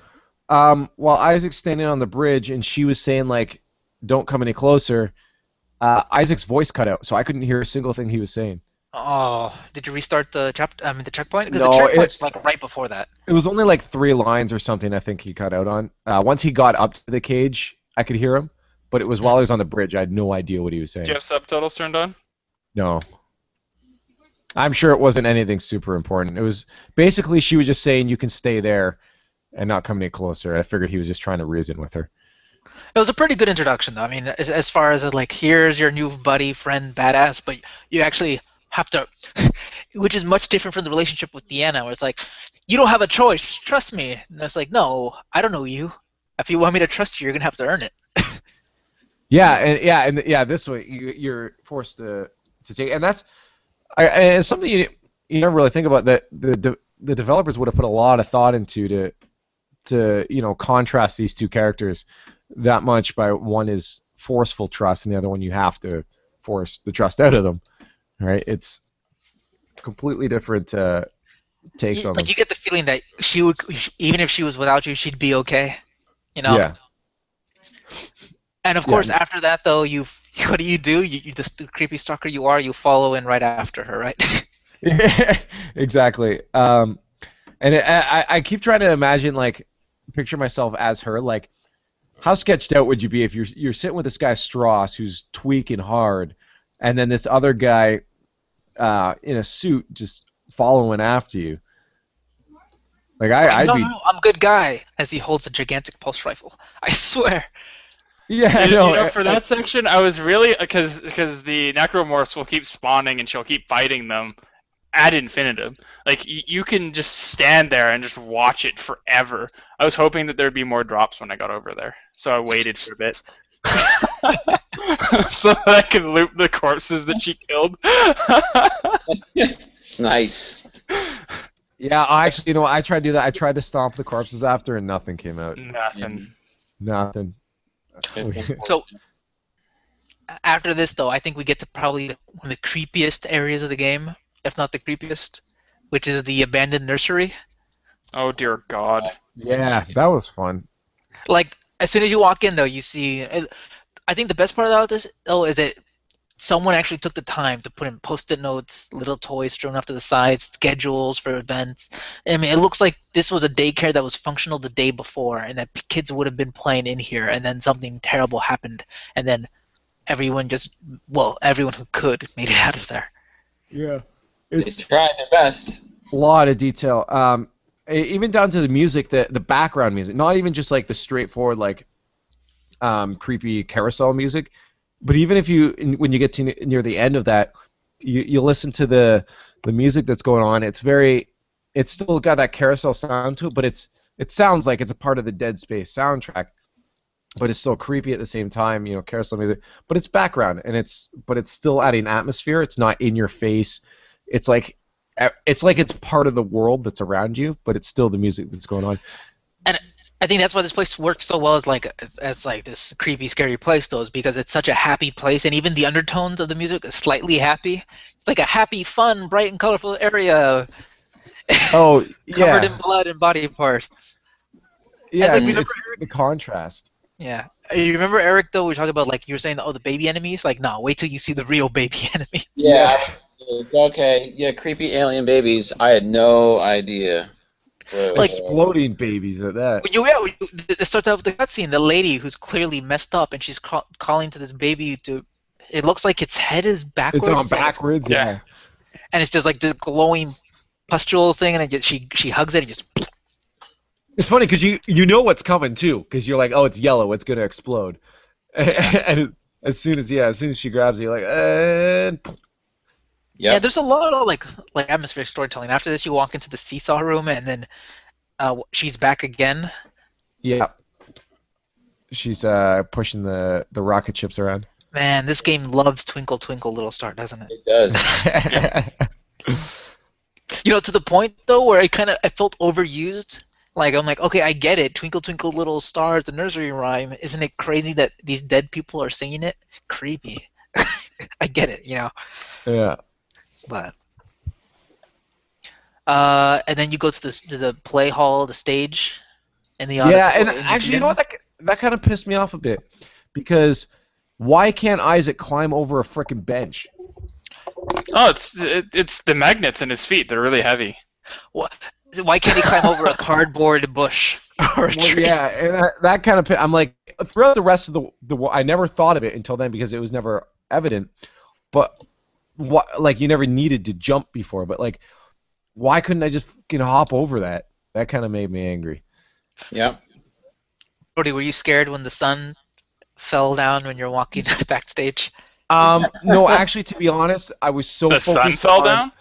while Isaac's standing on the bridge and she was saying, like, don't come any closer, Isaac's voice cut out, so I couldn't hear a single thing he was saying. Oh, did you restart the the checkpoint? Because No, the checkpoint's like right before that. It was only like 3 lines or something I think he cut out on. Once he got up to the cage, I could hear him, but it was while he was on the bridge. I had no idea what he was saying. Do you have subtitles turned on? No. I'm sure it wasn't anything super important. It was basically she was just saying you can stay there and not come any closer. I figured he was just trying to reason with her. It was a pretty good introduction, though. I mean, as far as like, here's your new buddy, friend, badass, but you actually have to, which is much different from the relationship with Deanna, where it's like, you don't have a choice, trust me. And it's like, no, I don't know you. If you want me to trust you, you're gonna have to earn it. This way you're forced to take, and that's it's something you never really think about, that the developers would have put a lot of thought into to contrast these two characters that much. By one is forceful trust, and the other one you have to force the trust out of them. Right? It's completely different takes on them. But you get the feeling that she would, even if she was without you, she'd be okay. Yeah. And of course, after that, though, what do? You the creepy stalker you are, you follow in right after her, right? Exactly. And I keep trying to imagine, like, picture myself as her. Like, how sketched out would you be if you're sitting with this guy Strauss who's tweaking hard, and then this other guy in a suit just following after you? Like Like, I'd no, be no, no, I'm a good guy. As he holds a gigantic pulse rifle. I swear. yeah I You know know, for that section, I was really because the necromorphs will keep spawning and she'll keep fighting them ad infinitum. Like you can just stand there and just watch it forever. I was hoping that there'd be more drops when I got over there, so I waited for a bit, so that I could loot the corpses that she killed. Nice. yeah. Actually, I tried to do that. I tried to stomp the corpses after, and nothing came out. Nothing. Nothing. So after this, though, I think we get to probably one of the creepiest areas of the game, if not the creepiest, which is the abandoned nursery. Oh dear God. Yeah, that was fun. Like, as soon as you walk in, though, you see. I think the best part about this, though, is that someone actually took the time to put in post-it notes, little toys strewn off to the sides, schedules for events. I mean, it looks like this was a daycare that was functional the day before, and that kids would have been playing in here, and then something terrible happened, and then everyone everyone who could made it out of there. Yeah, They it's tried their best. a lot of detail. Even down to the music, the background music, not even just like the straightforward like creepy carousel music, but even if when you get to near the end of that, you listen to the music that's going on. It's still got that carousel sound to it, but it sounds like it's a part of the Dead Space soundtrack, but it's still creepy at the same time. Carousel music, but it's background, and it's still adding atmosphere. It's not in your face. It's like it's part of the world that's around you, but it's still the music that's going on. And I think that's why this place works so well as like this creepy, scary place, though, is because it's such a happy place, and even the undertones of the music is slightly happy. It's like a happy, fun, bright, and colorful area. Oh, yeah. Covered in blood and body parts. Yeah, like, it's the contrast. Yeah. You remember, Eric, though, we talked about, like, you were saying, the baby enemies? Like, no, wait till you see the real baby enemies. Yeah. Okay. Yeah. Creepy alien babies. I had no idea. Like exploding babies at that. It starts out with the cutscene. The lady who's clearly messed up, and she's calling to this baby to. It looks like its head is backwards. It's on backwards, yeah. And it's just like this glowing pustule thing, and she hugs it and just. It's funny because you know what's coming too, because you're like, oh, it's yellow, it's gonna explode, and as soon as she grabs it, you're like, Yeah, there's a lot of like atmospheric storytelling. After this, you walk into the seesaw room, and then she's back again. Yeah, she's pushing the rocket ships around. Man, this game loves Twinkle Twinkle Little Star, doesn't it? It does. To the point though where I felt overused. Like, I'm like, okay, I get it. Twinkle Twinkle Little Star is the nursery rhyme. Isn't it crazy that these dead people are singing it? Creepy. I get it, Yeah. But and then you go to the play hall, the stage, and the auditorium. Yeah, and actually, you know what? That kind of pissed me off a bit, because why can't Isaac climb over a frickin' bench? Oh, it's the magnets in his feet. They're really heavy. What? Why can't he climb over a cardboard bush or a tree? Yeah, and that kind of. I'm like, throughout the rest of the I never thought of it until then because it was never evident. But like, you never needed to jump before. But like, why couldn't I just hop over that? That kind of made me angry. Yeah. Brody, were you scared when the sun fell down when you're walking backstage? No, actually, to be honest, I was so The focused sun fell on... down?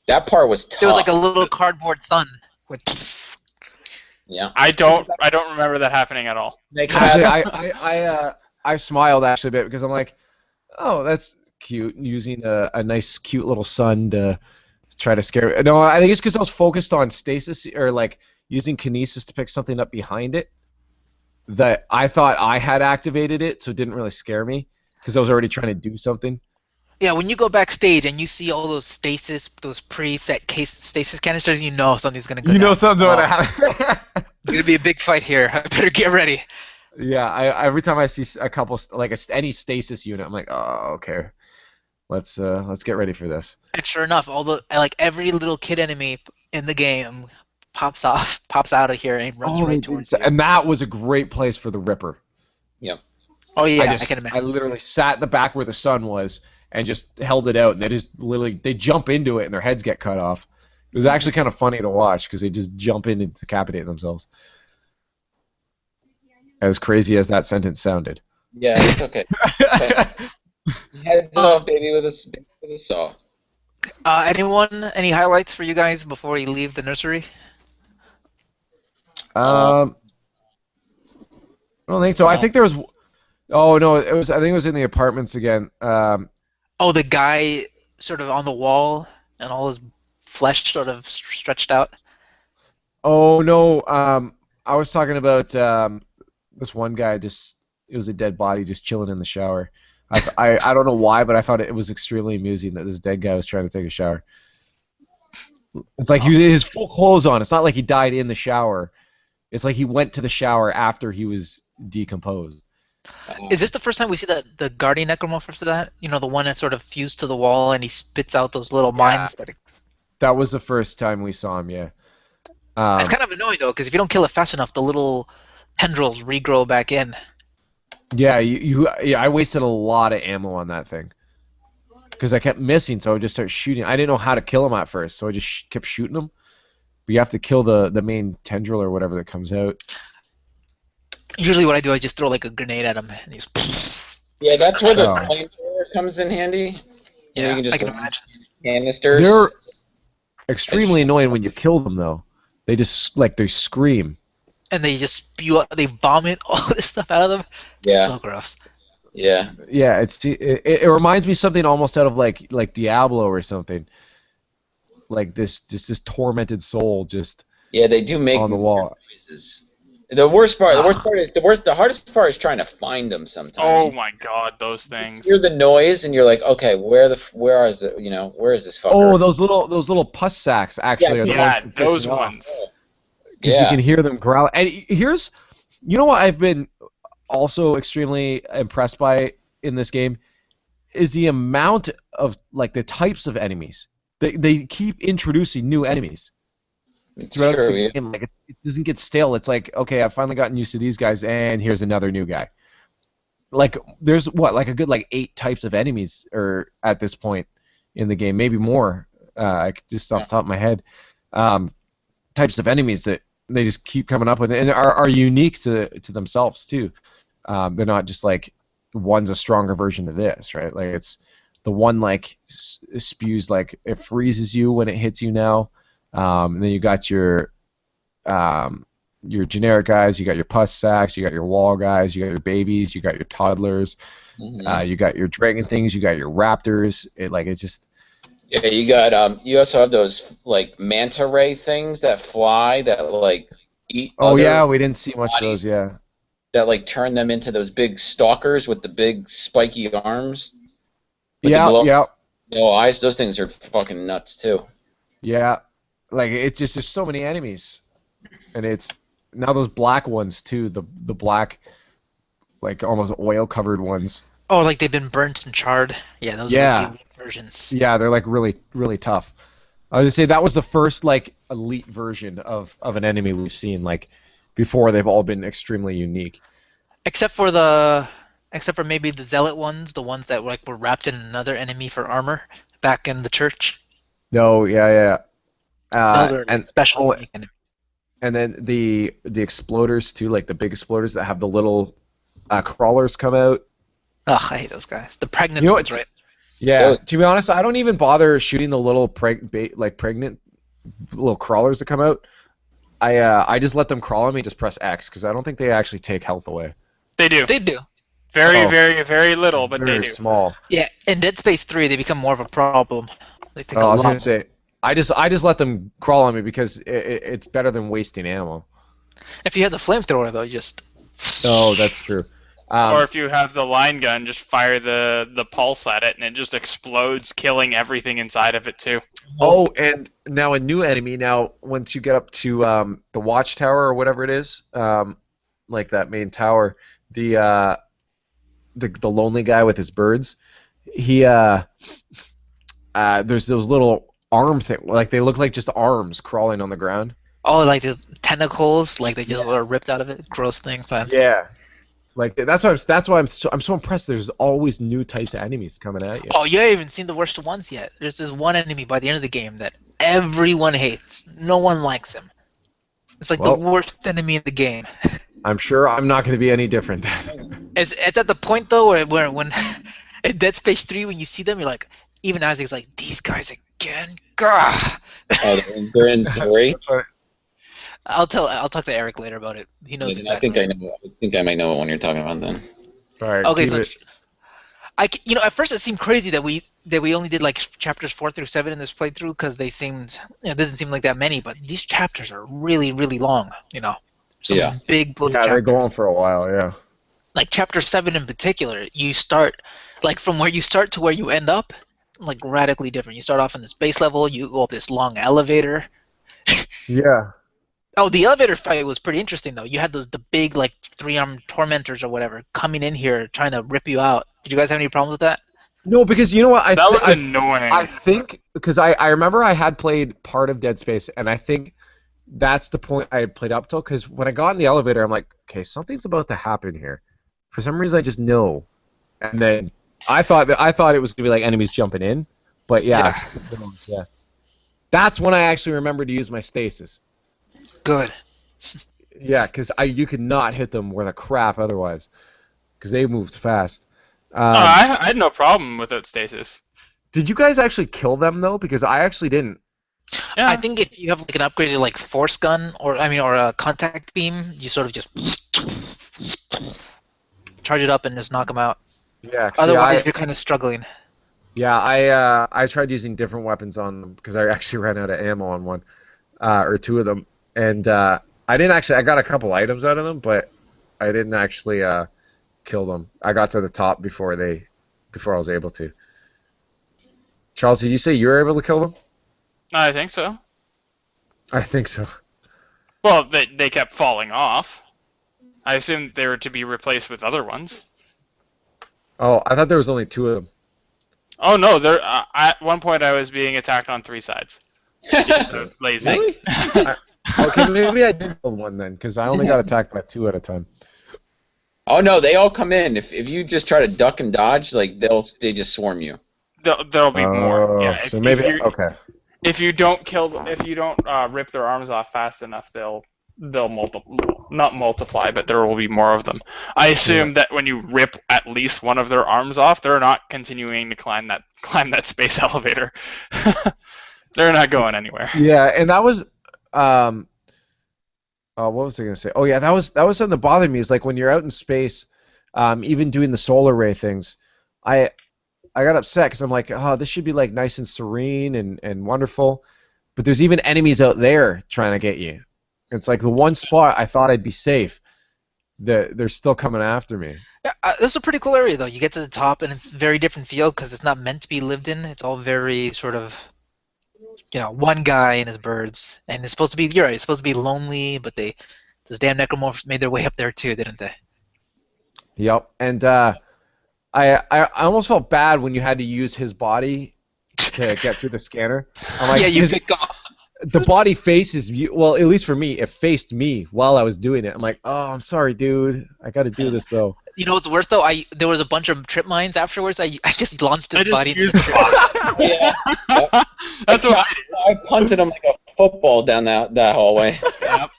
That part was tough. There was like a little cardboard sun. Yeah. I don't remember that happening at all. Actually, I smiled actually a bit because I'm like, oh, that's cute, using a nice, cute little sun to try to scare. No, I think it's because I was focused on stasis or like using kinesis to pick something up behind it. That I thought I had activated it, so it didn't really scare me because I was already trying to do something. Yeah, when you go backstage and you see all those those preset stasis canisters, you know something's gonna go down. Something's gonna happen. It's gonna be a big fight here. I better get ready. Yeah, every time I see a couple any stasis unit, I'm like, oh, okay, let's get ready for this. And sure enough, every little kid enemy in the game pops out of here, and runs right towards you. And that was a great place for the Ripper. Yep. Oh yeah, I I can imagine. literally sat in the back where the sun was and just held it out, and they jump into it and their heads get cut off. It was actually kind of funny to watch because they just jump in and decapitate themselves. As crazy as that sentence sounded. Yeah, it's okay. Heads off, baby, with a saw. Any highlights for you guys before you leave the nursery? I don't think so. I think there was. Oh no, it was. I think it was in the apartments again. Oh, the guy sort of on the wall and all his flesh sort of stretched out. Oh no, I was talking about this one guy. It was a dead body just chilling in the shower. I don't know why, but I thought it was extremely amusing that this dead guy was trying to take a shower. It's like he was his full clothes on. It's not like he died in the shower. It's like he went to the shower after he was decomposed. Is this the first time we see the guardian necromorph for that? You know, the one that sort of fused to the wall and he spits out those little mines. That was the first time we saw him. Yeah. It's kind of annoying though, because if you don't kill it fast enough, the little tendrils regrow back in. Yeah, I wasted a lot of ammo on that thing because I kept missing, so I would just start shooting. I didn't know how to kill him at first, so I just kept shooting him. But you have to kill the main tendril or whatever that comes out. Usually, what I do, I just throw like a grenade at him, and he's. Yeah, that's where the flamethrower comes in handy. Yeah, you can just I can imagine. Canisters. They're extremely annoying when you kill them, though. They just they scream. And they just spew out, they vomit all this stuff out of them. Yeah. So gross. Yeah. Yeah, it reminds me something almost out of like Diablo or something. Like this tormented soul just. Yeah, they do make on the wall. Noises. The hardest part is trying to find them sometimes. Oh my god, those things. You hear the noise and you're like, okay, where is it? Where is this fucker? Oh, those little pus sacks actually. Yeah, those ones. Because you can hear them growl. And you know what I've been also extremely impressed by in this game is the amount of the types of enemies. They keep introducing new enemies. It's true. Yeah. It doesn't get stale. It's like, okay, I've finally gotten used to these guys, and here's another new guy. There's a good 8 types of enemies at this point in the game, maybe more. Just off the top of my head, types of enemies that they just keep coming up with, and are unique to themselves too. They're not just one's a stronger version of this, right? Like it's the one spews it freezes you when it hits you now. And then you got your generic guys, you got your pus sacks, you got your wall guys, you got your babies, you got your toddlers, you got your dragon things, you got your raptors. It's just. Yeah, you got you also have those manta ray things that fly that eat. Oh yeah, we didn't see much of those. Yeah. That turn them into those big stalkers with the big spiky arms. Yeah. No eyes. Those things are fucking nuts too. Yeah, it's just there's so many enemies, and it's now those black ones too. The black, almost oil covered ones. Oh, they've been burnt and charred. Yeah, those are the elite versions. Yeah, they're really, really tough. I was gonna say that was the first elite version of an enemy we've seen. Before, they've all been extremely unique. Except for maybe the zealot ones, the ones that were wrapped in another enemy for armor back in the church. No, yeah. Those are special enemies. And then the exploders too, the big exploders that have the little crawlers come out. Ugh, I hate those guys. The pregnant ones, right? Yeah. To be honest, I don't even bother shooting the little pregnant little crawlers that come out. I just let them crawl on me. Just press X because I don't think they actually take health away. They do. They do. Very, very, very little, but very they do. Small. Yeah, in Dead Space 3, they become more of a problem. They take I was gonna say, I just let them crawl on me because it's better than wasting ammo. If you have the flamethrower, though, you just. Oh, that's true. Or if you have the line gun, just fire the pulse at it, and it just explodes, killing everything inside of it too. Oh, and now a new enemy. Now, once you get up to the watchtower or whatever it is, that main tower, the lonely guy with his birds, he there's those little arm thing, they look like just arms crawling on the ground. Oh, like the tentacles, like they just are ripped out of it. Gross things, man. Yeah. Like that's why I'm so impressed. There's always new types of enemies coming at you. Oh, you haven't even seen the worst ones yet. There's this one enemy by the end of the game that everyone hates. No one likes him. It's like the Well, worst enemy in the game. I'm sure I'm not going to be any different then. It's at the point though where when in Dead Space 3 when you see them you're like even Isaac's like these guys again. Gah! Oh, they're in 3. I'll talk to Eric later about it. He knows exactly. I think I might know what one you're talking about then. All right, Okay, keep so it. at first it seemed crazy that we only did like chapters 4 through 7 in this playthrough because they seemed it doesn't seem like that many, but these chapters are really really long. Some big bloated Yeah, chapters. they're going for a while. Yeah. Like chapter 7 in particular, you start like from where you start to where you end up, like radically different. You start off in this base level, you go up this long elevator. Yeah. Oh, the elevator fight was pretty interesting though. You had the big like 3-armed tormentors or whatever coming in here trying to rip you out. Did you guys have any problems with that? No, because you know what? That was annoying. I think because I remember I had played part of Dead Space, and I think that's the point I had played up till. Because when I got in the elevator, I'm like, okay, something's about to happen here. For some reason, I just know. And then I thought it was gonna be like enemies jumping in, but yeah. That's when I actually remembered to use my stasis. Good. Yeah, because you could not hit them worth a crap otherwise, because they moved fast. I had no problem with it, stasis. Did you guys actually kill them though? Because I actually didn't. Yeah. I think if you have like an upgraded like force gun or a contact beam, you sort of just charge it up and just knock them out. Yeah. Otherwise, you're kind of struggling. Yeah, I tried using different weapons on them because I actually ran out of ammo on one, or two of them, and I didn't actually. I got a couple items out of them, but I didn't actually kill them. I got to the top before I was able to. Charles, did you say you were able to kill them? I think so. I think so. Well, they kept falling off. I assumed they were to be replaced with other ones. Oh, I thought there was only two of them. Oh no, there. At one point, I was being attacked on 3 sides. Just lazy. Really? Okay, maybe I did kill one then, because I only got attacked by 2 at a time. Oh no, they all come in. If you just try to duck and dodge, like they just swarm you. There'll be more. Yeah. So maybe okay. If you don't rip their arms off fast enough, they'll not multiply, but there will be more of them. I assume that when you rip at least one of their arms off, they're not continuing to climb that space elevator. They're not going anywhere. Yeah, and that was what was I gonna say? Oh yeah, that was something that bothered me. Is like when you're out in space, even doing the solar ray things, I got upset because I'm like, oh, this should be like nice and serene and wonderful, but there's even enemies out there trying to get you. It's like the one spot I thought I'd be safe, they're still coming after me. Yeah, this is a pretty cool area though. You get to the top and it's a very different feel because it's not meant to be lived in. It's all very sort of, one guy and his birds, and it's supposed to be. You're right. It's supposed to be lonely, but those damn necromorphs made their way up there too, didn't they? Yep, and I almost felt bad when you had to use his body to get through the scanner. I'm like, Yeah, you pick off. the body faces you. Well, at least for me, it faced me while I was doing it. I'm like, oh, I'm sorry, dude. I got to do this though. You know what's worse though? There was a bunch of trip mines afterwards. I just launched his body. Yeah. That's what I did. I punted him like a football down that holoway. Yep.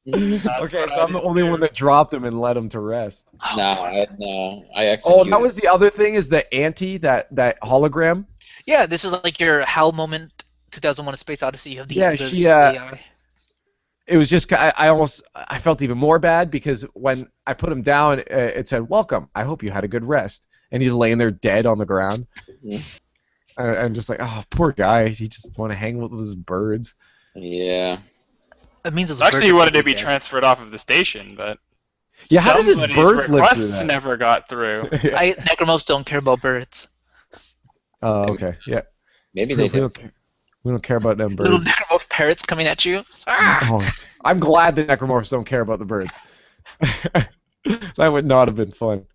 Okay, so I'm the only one that dropped him and led him to rest. No, I Oh, executed. that was the other thing is the anti that hologram. Yeah, this is like your HAL moment. 2001: A Space Odyssey. You have the She AI. It was just I felt even more bad because when I put him down, it said welcome. I hope you had a good rest, and he's laying there dead on the ground. Mhm. I'm just like, oh, poor guy. He just want to hang with his birds. Yeah. It means those Actually, birds he are wanted to probably be dead. transferred off of the station, but Yeah, how did his somebody's birds live through requests that? never got through. Necromorphs don't care about birds. Oh, okay. Yeah. Maybe they do. We don't care about them birds. Little necromorph parrots coming at you. Ah! Oh, I'm glad the necromorphs don't care about the birds. That would not have been fun.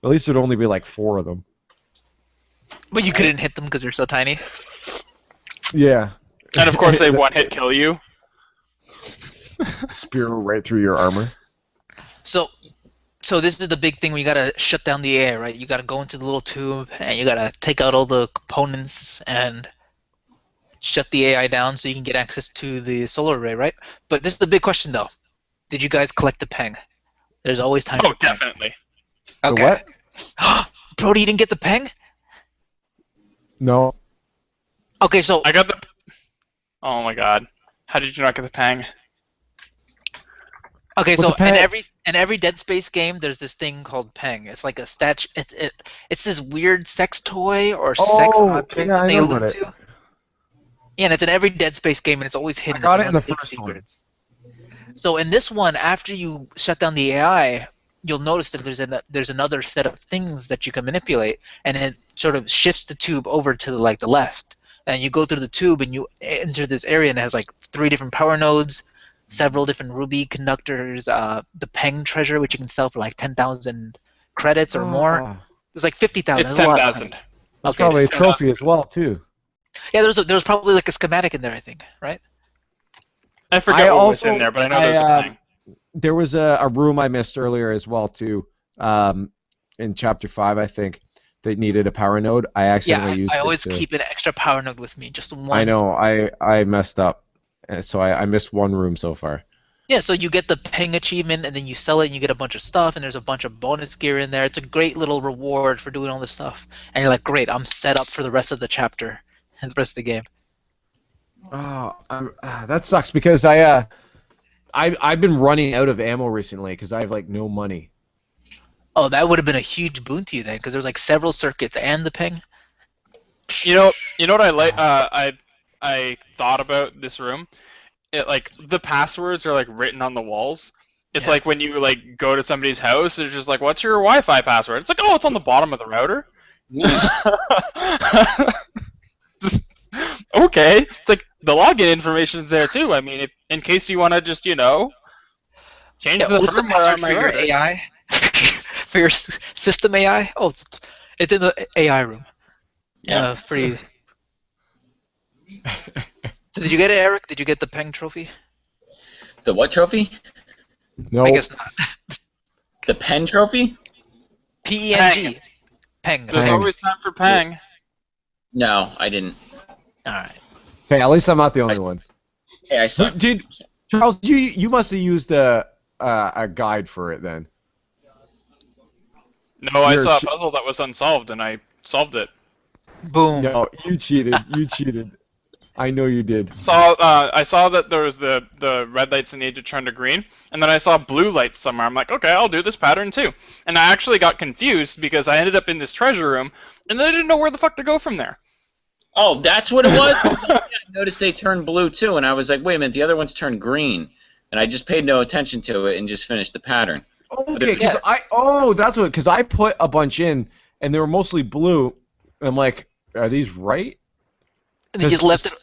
At least there'd only be like 4 of them. But you couldn't hit them because they're so tiny. Yeah. And of course, they one-hit kill you. Spear right through your armor. So this is the big thing. We gotta shut down the AI, right? You gotta go into the little tube and you gotta take out all the components and shut the AI down so you can get access to the solar array, right? But this is the big question, though. Did you guys collect the peng? There's always time Oh, for peng. definitely. The Okay. what? Brody, you didn't get the peng? No. Okay, so I got the. Oh my god. How did you not get the pang? okay, What's so a peng? in every Dead Space game, there's this thing called peng. It's like a it's this weird sex toy or sex Oh, object yeah, that I they know allude about it. to. Yeah, and it's in every Dead Space game, and it's always hidden. I got It's it one in of the the big first one. secrets. So in this one, after you shut down the AI, you'll notice that there's another set of things that you can manipulate, and it sort of shifts the tube over to the left. And you go through the tube, and you enter this area, and it has like 3 different power nodes, several different ruby conductors, the Peng treasure, which you can sell for like 10,000 credits or more. Oh, There's like 50,000. It's There's a lot of 10,000. Pengs. that's Okay, probably a it's 10,000. trophy as well too. Yeah, there's probably like a schematic in there, I think, right? I forget I what was in also- there, but I know I, there's a pang. There was a room I missed earlier as well too, in chapter 5 I think, that needed a power node. I Yeah, accidentally used I it always to- keep an extra power node with me, just one. I know. I messed up, so I missed one room so far. Yeah, so you get the Peng achievement, and then you sell it, and you get a bunch of stuff, and there's a bunch of bonus gear in there. It's a great little reward for doing all this stuff. And you're like, great, I'm set up for the rest of the chapter and the rest of the game. Oh, that sucks because I've been running out of ammo recently because I have like no money. Oh, that would have been a huge boon to you then, because there's like several circuits and the Peng. You know what I like? I thought about this room. It like the passwords are like written on the walls. It's Yeah. like when you like go to somebody's house, it's just like, "What's your Wi-Fi password?" It's like, "Oh, it's on the bottom of the router." Just, okay, it's like the login information's there too. I mean, if in case you want to just change Yeah, the what's the firmware password on my for your router. AI? For your system AI? Oh, it's in the AI room. Yeah, it's pretty. So did you get it, Eric? Did you get the Peng trophy? The what trophy? No. I guess not. The pen trophy? PENG. Peng. There's Pang. always time for pang. No, I didn't. All right. Okay, at least I'm not the only one. Hey, I suck. Did Charles? You must have used a guide for it then. No, I You're saw a sh- puzzle that was unsolved and I solved it. Boom. No, you cheated. You cheated. I know you did. I saw that there was the red lights that need to turn to green, and then I saw blue lights somewhere. I'm like, okay, I'll do this pattern too. And I actually got confused because I ended up in this treasure room, and then I didn't know where the fuck to go from there. Oh, that's what it was? Yeah, I noticed they turned blue too, and I was like, wait a minute, the other ones turned green. And I just paid no attention to it and just finished the pattern. Okay, because that's what. Because I put a bunch in, and they were mostly blue. And I'm like, are these right? And you just left it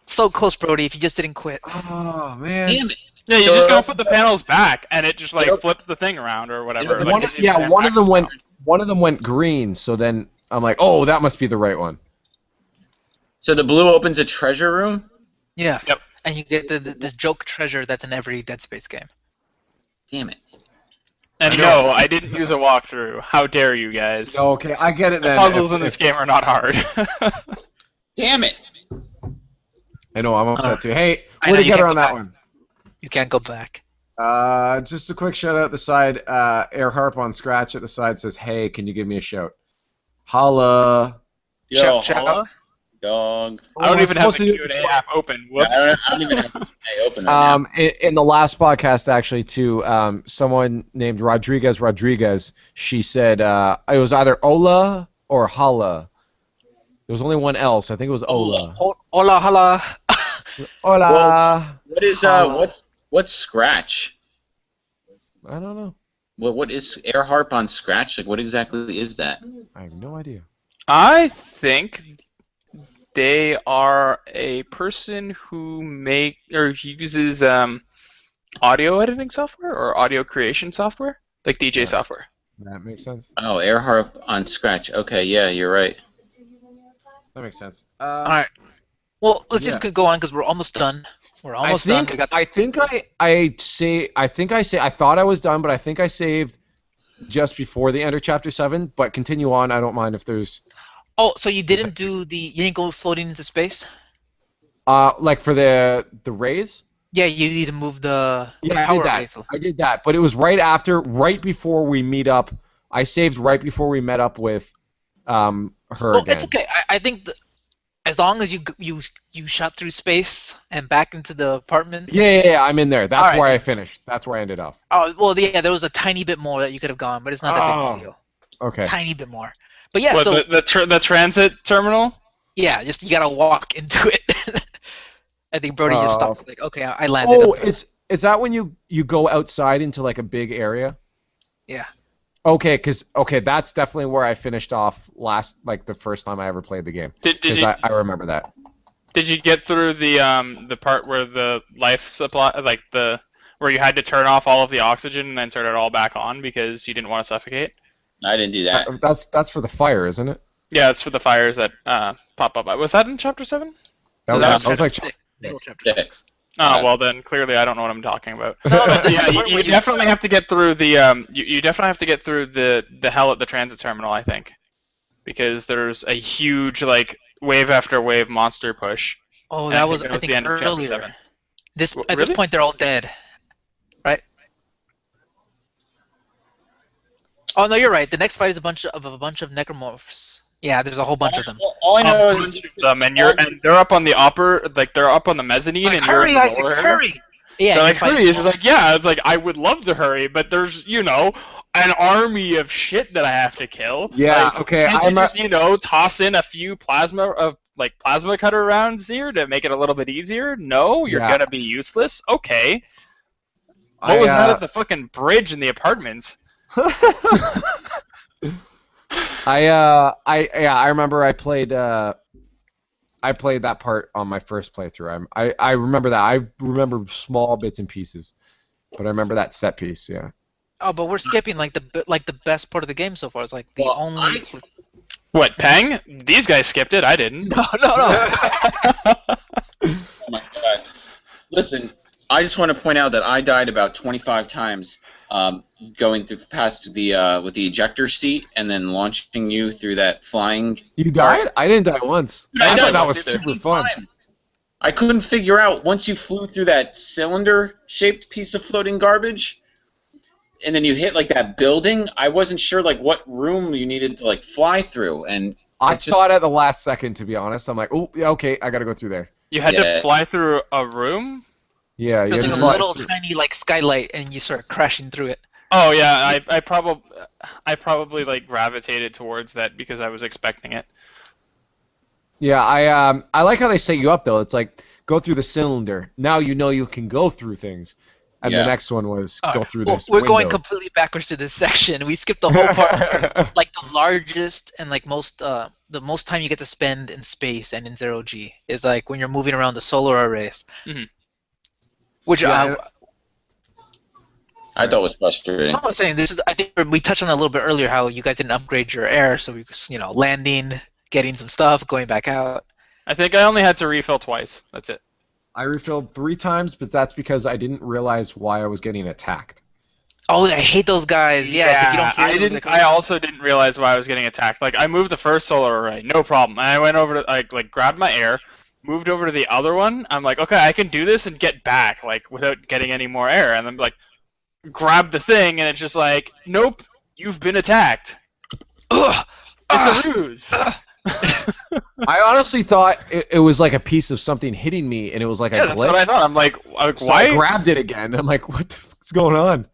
so close, Brody, if you just didn't quit. Oh man. Damn it. Yeah, you So- just gotta put the panels back, and it just like Yep. flips the thing around or whatever. Yep. like, One gives of, you the yeah, damn one of them access went. panel. One of them went green. So then I'm like, oh, that must be the right one. So the blue opens a treasure room? Yeah. Yep. And you get this joke treasure that's in every Dead Space game. Damn it. And no, I didn't use a walkthrough. How dare you guys? Okay, I get it The then. puzzles in this game are not hard. Damn it. I know, I'm upset too. Hey, I way know, to you get her can't on go that back. one. You can't go back. Just a quick shout out the side. Air Harp on Scratch at the side says, "Hey, can you give me a shout?" Holla. Yo, Shout holla, out. dog. I don't I'm even have supposed the to- Q&A app open. Whoops. I don't even have I open right now. In the last podcast, actually, too, someone named Rodriguez, she said it was either Ola or Holla. There was only one else. I think it was Ola. Hola, hola. Hola. What is what's Scratch? I don't know. What is Air Harp on Scratch? Like what exactly is that? I have no idea. I think they are a person who uses audio editing software or audio creation software, like DJ Right. software. That makes sense. Oh, Air Harp on Scratch. Okay, yeah, you're right. That makes sense. All right. Well, let's just go on because we're almost done. We're almost done. We got I thought I was done, but I think I saved just before the end of chapter 7. But continue on. I don't mind if there's Oh, so you didn't you didn't go floating into space? like for the rays. Yeah, you need to move the Yeah, power I did rays. that. I did that, but it was right before we meet up. I saved right before we met up with her Well, again. it's okay. I think as long as you shot through space and back into the apartments. Yeah, I'm in there. That's Alright. where I finished. That's where I ended up. Oh, well, yeah, there was a tiny bit more that you could have gone, but it's not that big of a deal. Okay. Tiny bit more. But yeah, What, so the transit terminal? yeah, just you gotta walk into it. I think Brody just Oh. stopped. Like, okay, I landed. Oh, up there. is that when you go outside into like a big area? Yeah. Okay, that's definitely where I finished off the first time I ever played the game. Did Because you I remember that. did you get through the part where the life supply, where you had to turn off all of the oxygen and then turn it all back on because you didn't want to suffocate? I didn't do that. That's for the fire, isn't it? Yeah, it's for the fires that pop up. Was that in chapter 7? That So was, that was like chapter 6. Middle chapter 6. 6. Oh, Yeah. well then clearly I don't know what I'm talking about. No, this is Yeah, the part you where definitely have to get through the you definitely have to get through the hell at the transit terminal, I think, because there's a huge wave after wave monster push. Oh, And that I was think I that was think the end of chapter earlier. 7. At this Really? point, they're all dead, right? Oh no, you're right. The next fight is a bunch of necromorphs. Yeah, there's a whole bunch of them. All I know A is bunch of them, and they're up on the they're up on the mezzanine, Like, and you're hurry, in the Isaac, lower area. hurry! Yeah, So you're like fighting hurry is them just like, yeah, it's like I would love to hurry, but there's an army of shit that I have to kill. Yeah, Like, okay, Can't you I'm just toss in a few plasma cutter rounds here to make it a little bit easier? No, you're Yeah. gonna be useless. Okay. What was that at the fucking bridge in the apartments? I remember I played that part on my first playthrough. I remember that. I remember small bits and pieces, but I remember that set piece. Yeah. Oh, but we're skipping the best part of the game so far. It's like the only. What, Peng? These guys skipped it. I didn't. No. oh my god. Listen, I just want to point out that I died about 25 times going through past the with the ejector seat and then launching you through that flying. You died? I didn't die once. I I died thought that once was either. super fun. I couldn't figure out once you flew through that cylinder-shaped piece of floating garbage, and then you hit like that building. I wasn't sure like what room you needed to like fly through, and I saw it at the last second, to be honest. I'm like, oh, yeah, okay, I gotta go through there. You had Yeah. to fly through a room? Yeah, you There's had like to a fly little through- tiny skylight, and you start crashing through it. Oh yeah, I probably gravitated towards that because I was expecting it. Yeah, I like how they set you up though. It's like go through the cylinder. Now you know you can go through things. And Yeah. the next one was All go right. through Well, this. we're going window. completely backwards to this section. We skipped the whole part. Like the largest and the most time you get to spend in space and in 0G is like when you're moving around the solar arrays. Mhm. Which Yeah, I thought was frustrating. I was saying this is. I think we touched on it a little bit earlier how you guys didn't upgrade your air, so we landing, getting some stuff, going back out. I think I only had to refill twice. That's it. I refilled 3 times, but that's because I didn't realize why I was getting attacked. Oh, I hate those guys. Yeah, 'cause you don't hear I them, didn't. like, I also didn't realize why I was getting attacked. Like I moved the first solar array, no problem. And I went over to like grabbed my air, moved over to the other one. I'm like, okay, I can do this and get back without getting any more air. And then grab the thing, and it's just like, nope, you've been attacked. Ugh, It's a ruse. I honestly thought it was like a piece of something hitting me, and it was like Yeah, a that's glitch. what I thought. I'm like So why? I grabbed it again. I'm like, what the fuck's going on?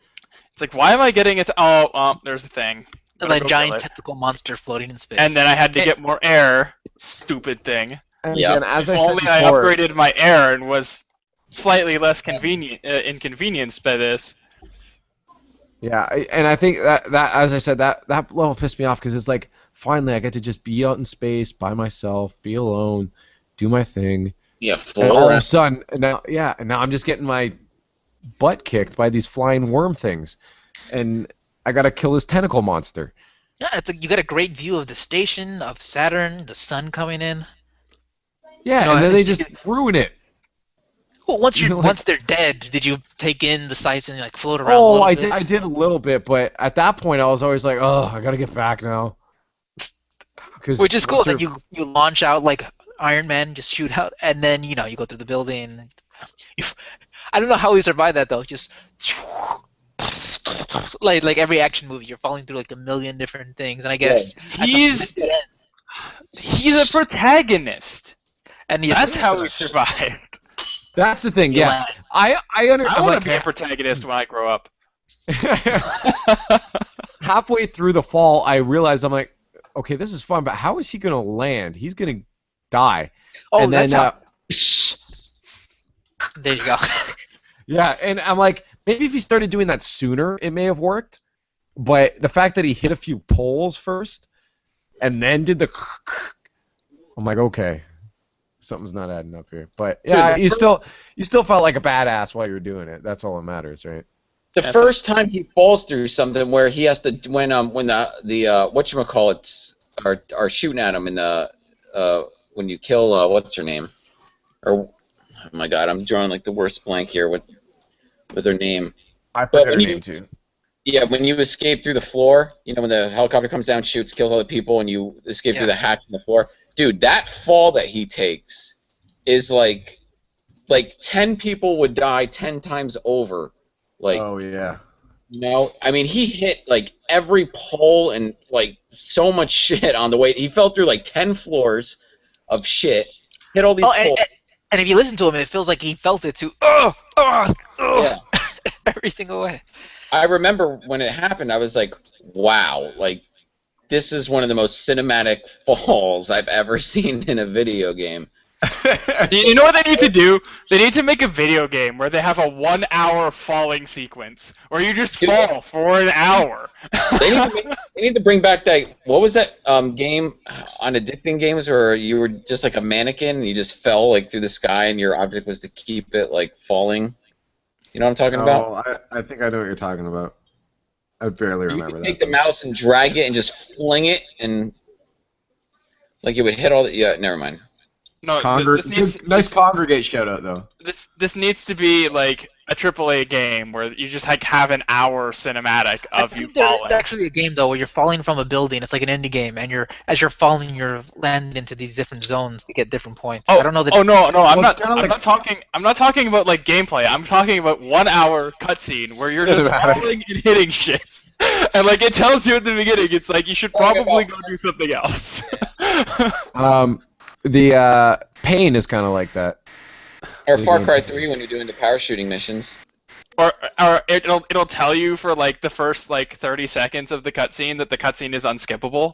It's like, why am I getting it? Oh, there's the thing. Gotta that go giant kill it. tentacle monster floating in space. And then I had to get more air. Stupid thing. And Yeah. again, as I If said only I before, upgraded my air and was slightly less inconvenienced by this. yeah, and I think that as I said, that level pissed me off because it's like, finally, I get to just be out in space by myself, be alone, do my thing, Yeah, and float all of a around. sudden, and now I'm just getting my butt kicked by these flying worm things, and I gotta kill this tentacle monster. yeah, it's like you got a great view of the station, of Saturn, the sun coming in. Yeah, No, and then I- they just ruin it. Well, once You you're know, like, once they're dead, did you take in the sights and like float around a oh, little I bit? did. I did a little bit, but at that point, I was always like, oh, I gotta get back now. Which Because is cool. once Then you're you launch out like Iron Man, just shoot out, and then you go through the building. You, I don't know how he survived that though. Just like every action movie, you're falling through like a million different things, and I Yeah. guess at the He's very end, he's a protagonist. and you That's how he survive. survived. that's the thing. You Yeah, land. I I'm want like to be a protagonist when I grow up. halfway through the fall, I realized I'm like, okay, this is fun, but how is he gonna land? He's gonna die. Oh, And then that's how. There you go. yeah, and I'm like, maybe if he started doing that sooner, it may have worked. But the fact that he hit a few poles first and then did the, I'm like, okay, something's not adding up here. But yeah, Dude, you still felt like a badass while you were doing it. That's all that matters, right? The first time he falls through something where he has to when the whatchamacallits are shooting at him in the when you kill what's her name, or oh my god, I'm drawing like the worst blank here with her name. I But forget when her you name too. yeah, when you escape through the floor, when the helicopter comes down, shoots, kills all the people, and you escape through Yeah. the hatch in the floor, dude, that fall that he takes is like 10 people would die 10 times over, like. Oh yeah. I mean, he hit like every pole and like so much shit on the way. He fell through like 10 floors of shit, hit all these Oh, poles. and if you listen to him, it feels like he felt it too. Yeah. Every single way. I remember when it happened, I was like, wow, like this is one of the most cinematic falls I've ever seen in a video game. You know what they need to do? They need to make a video game where they have a 1 hour falling sequence, where you just Dude. fall for an hour. They need to bring back that. What was that game on addicting games where you were just like a mannequin and you just fell like through the sky and your object was to keep it like falling? You know what I'm talking about? Oh, I think I know what you're talking about. I barely You remember could that. take the mouse and drag it and just fling it and like it would hit all the. Yeah, never mind. No, Nice congregate shout out though. this needs to be like a AAA game where you just like have an hour cinematic I of you think there's falling. actually a game though where you're falling from a building. It's like an indie game, and as you're falling, you're landing into these different zones to get different points. I don't know that. Oh no, I'm Well, it's not. kinda like- I'm not talking about like gameplay. I'm talking about 1 hour cutscene where you're just Cinematic. falling and hitting shit, and like it tells you at the beginning, it's like you should probably go do something else. The pain is kind of like that. Or Far Cry 3 when you're doing the parachuting missions. Or it'll tell you for like the first like 30 seconds of the cutscene that the cutscene is unskippable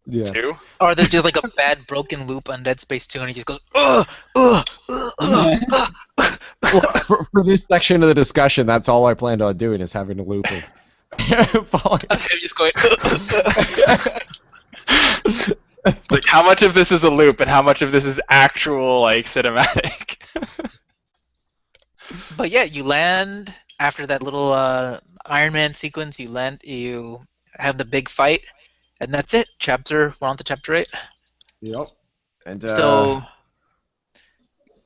Yeah. too. Or there's just like a bad broken loop on Dead Space 2, and he just goes, ugh, ugh, ugh, ugh, ugh. For this section of the discussion, that's all I planned on doing is having a loop of falling. I'm just going. Like how much of this is a loop and how much of this is actual like cinematic. But yeah, you land after that little Iron Man sequence. You land, you have the big fight, and that's it. We're on to chapter 8. Yep. And So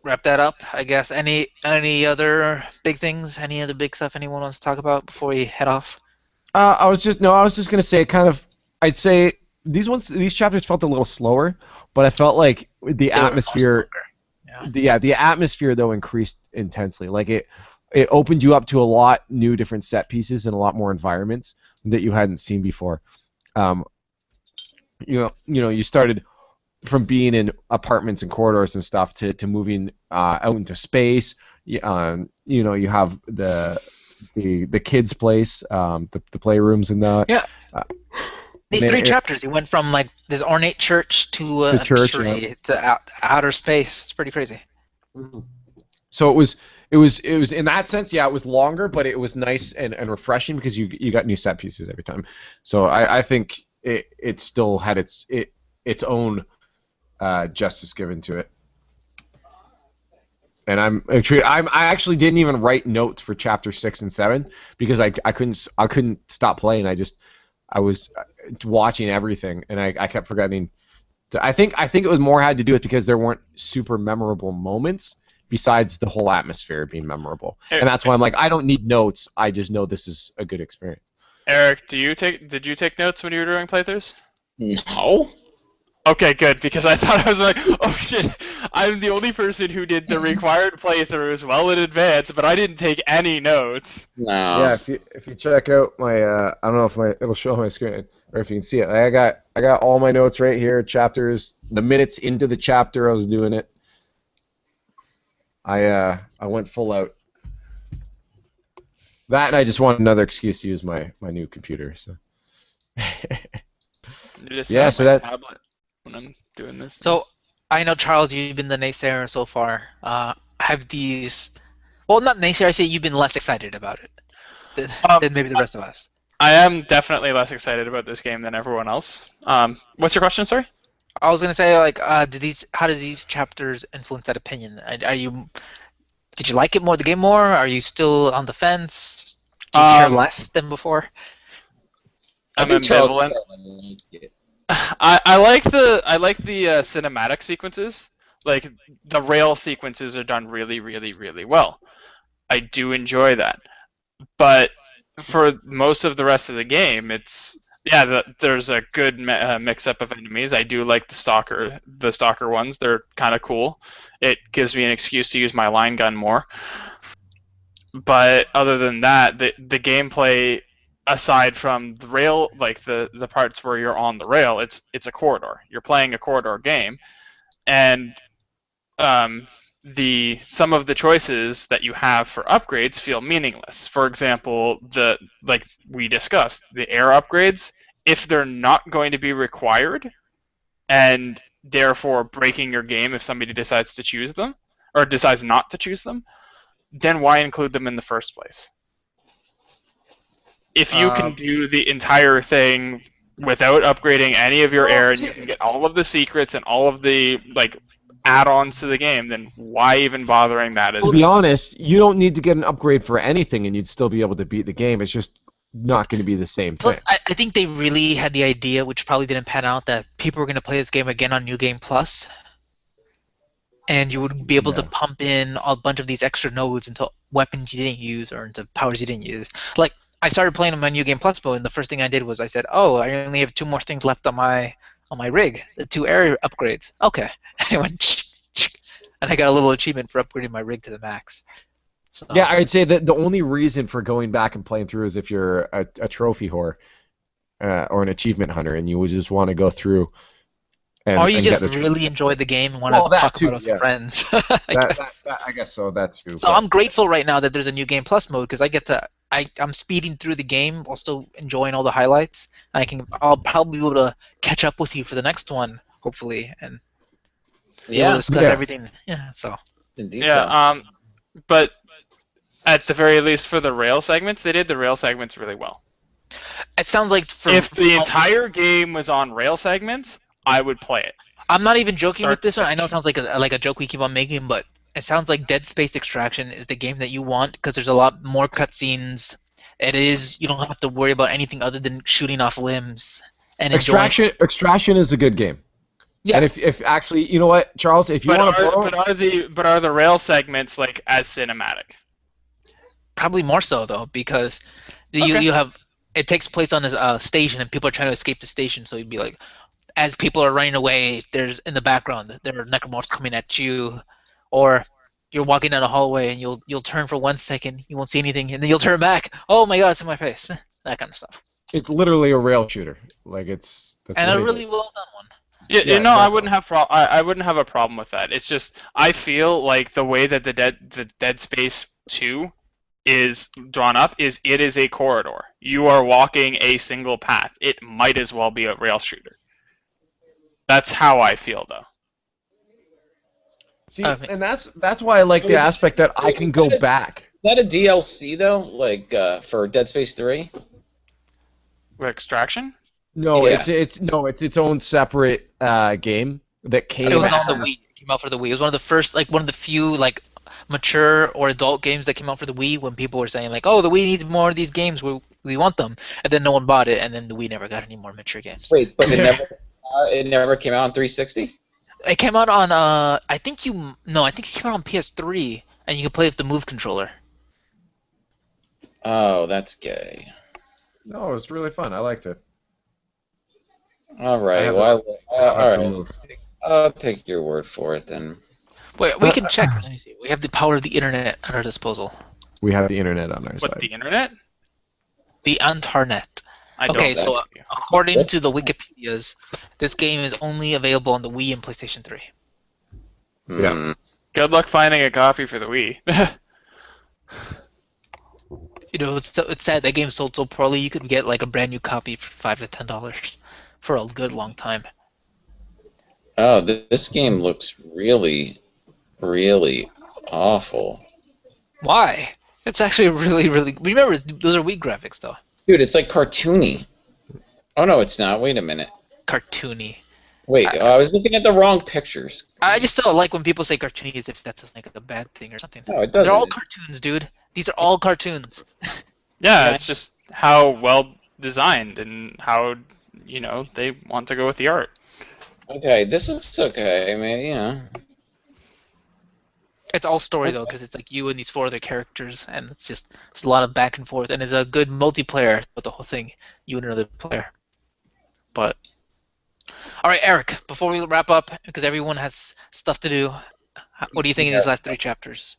wrap that up, I guess. Any other big things? Any other big stuff anyone wants to talk about before we head off? I was just gonna say I'd say these chapters felt a little slower, but I felt like the They were atmosphere Yeah. the atmosphere though increased intensely. Like it opened you up to a lot new different set pieces and a lot more environments that you hadn't seen before. You started from being in apartments and corridors and stuff to moving out into space. You have the kids' place, the playrooms and that. Yeah. These Man, 3 chapters, you went from like this ornate church to a The church, nursery to outer space. It's pretty crazy. So it was in that sense, yeah, it was longer, but it was nice and refreshing because you got new set pieces every time. So I think it still had its own justice given to it. And I actually didn't even write notes for chapter 6 and 7 because I couldn't stop playing. I was watching everything and I kept forgetting. I think it was more had to do with because there weren't super memorable moments besides the whole atmosphere being memorable. Eric, And that's why I'm like, I don't need notes. I just know this is a good experience. Eric, did you take notes when you were doing playthroughs? No. Okay, good, because I thought I was like, oh shit, I'm the only person who did the required playthroughs well in advance, but I didn't take any notes. No. Yeah, if you check out my I don't know if it'll show on my screen or if you can see it. I got all my notes right here, chapters, the minutes into the chapter I was doing it. I went full out. That and I just want another excuse to use my new computer. So yeah, so that's tablet when I'm doing this. So I know, Charles, you've been the naysayer so far. Have these? Well, not naysayer. I say you've been less excited about it than maybe the rest of us. I am definitely less excited about this game than everyone else. What's your question? Sorry. I was gonna say, like, how did these chapters influence that opinion? Did you like it more, the game more? Are you still on the fence? Do you care less than before? I'm think Charles ambivalent. liked it. I like the cinematic sequences. Like the rail sequences are done really, really, really well. I do enjoy that, but for most of the rest of the game, there's a good mix-up of enemies. I do like the stalker ones. They're kind of cool. It gives me an excuse to use my line gun more. But other than that, the gameplay, aside from the rail, like the parts where you're on the rail, it's a corridor. You're playing a corridor game, and some of the choices that you have for upgrades feel meaningless. For example, like we discussed, the air upgrades, if they're not going to be required, and therefore breaking your game if somebody decides to choose them, or decides not to choose them, then why include them in the first place? If you can do the entire thing without upgrading any of your air, and you can get all of the secrets and all of the add-ons to the game, then why even bothering that? To be honest, you don't need to get an upgrade for anything, and you'd still be able to beat the game. It's just not going to be the same thing. Plus, I think they really had the idea, which probably didn't pan out, that people were going to play this game again on New Game Plus, and you would be able to pump in a bunch of these extra nodes into weapons you didn't use or into powers you didn't use. Like, I started playing on my New Game Plus mode, and the first thing I did was I said, "Oh, I only have 2 more things left on my rig, the 2 area upgrades." Okay, and I went, and I got a little achievement for upgrading my rig to the max. So, yeah, I'd say that the only reason for going back and playing through is if you're a trophy whore or an achievement hunter, and you would just want to go through. Or you just really enjoy the game and want to talk about it with some friends. I guess so. That's true. So I'm grateful right now that there's a New Game Plus mode, because I get to I'm speeding through the game while still enjoying all the highlights. I'll probably be able to catch up with you for the next one, hopefully, and be able to discuss everything. Yeah. So. Indeed. Yeah. But at the very least, for the rail segments, they did the rail segments really well. It sounds like if the entire game was on rail segments, I would play it. I'm not even joking with this one. I know it sounds like a joke we keep on making, but it sounds like Dead Space Extraction is the game that you want, because there's a lot more cutscenes. You don't have to worry about anything other than shooting off limbs and enjoying. Extraction is a good game. Yeah. And if actually, you know what, Charles, if you want to borrow, but are the rail segments as cinematic? Probably more so though, because you have it takes place on this station, and people are trying to escape the station. So you'd be like, as people are running away, there's in the background there are necromorphs coming at you, or you're walking down a hallway and you'll turn for 1 second, you won't see anything, and then you'll turn back. Oh my God, it's in my face. That kind of stuff. It's literally a rail shooter. That's and a really well done one. Yeah, exactly. I wouldn't have I wouldn't have a problem with that. It's just I feel like the way that the Dead Space 2 is drawn up it is a corridor. You are walking a single path. It might as well be a rail shooter. That's how I feel, though. See, and that's why I like the aspect that I can go back. Is that a DLC though, for Dead Space 3? Extraction? No, it's its own separate game that came. It was on the Wii. It came out for the Wii. It was one of the first, one of the few mature or adult games that came out for the Wii, when people were saying "Oh, the Wii needs more of these games. We want them," and then no one bought it, and then the Wii never got any more mature games. Wait, but it never came out on 360? It came out on I think you no, I think it came out on PS3, and you can play with the Move controller. Oh, that's gay. No, it was really fun. I liked it. All I right. have Well, all the right. move. I'll take your word for it then. Wait, we can check. Let me see. We have the power of the internet at our disposal. We have the internet on our What, side. the internet? The Internet. I Okay, don't What's that? so believe you. according What? to the Wikipedia's, this game is only available on the Wii and PlayStation 3. Yeah. Hmm. Good luck finding a copy for the Wii. You know, it's sad that game sold so poorly. You could get like a brand new copy for $5 to $10 for a good long time. Oh, this game looks really, really awful. Why? It's actually really, really. Remember, those are Wii graphics though. Dude, it's like cartoony. Oh no, it's not. Wait a minute. Cartoony. Wait, I, I was looking at the wrong pictures. I just don't like when people say cartoony as if that's like a bad thing or something. No, it They're all doesn't. cartoons, dude. These are all cartoons. Yeah, Yeah. it's just how well designed and how, they want to go with the art. Okay, this looks okay. I mean, It's all story though, Okay. because it's like you and these four other characters, and it's a lot of back and forth, and it's a good multiplayer with the whole thing, you and another player. But all right, Eric, before we wrap up, because everyone has stuff to do, what do you think of Yeah. these last three chapters?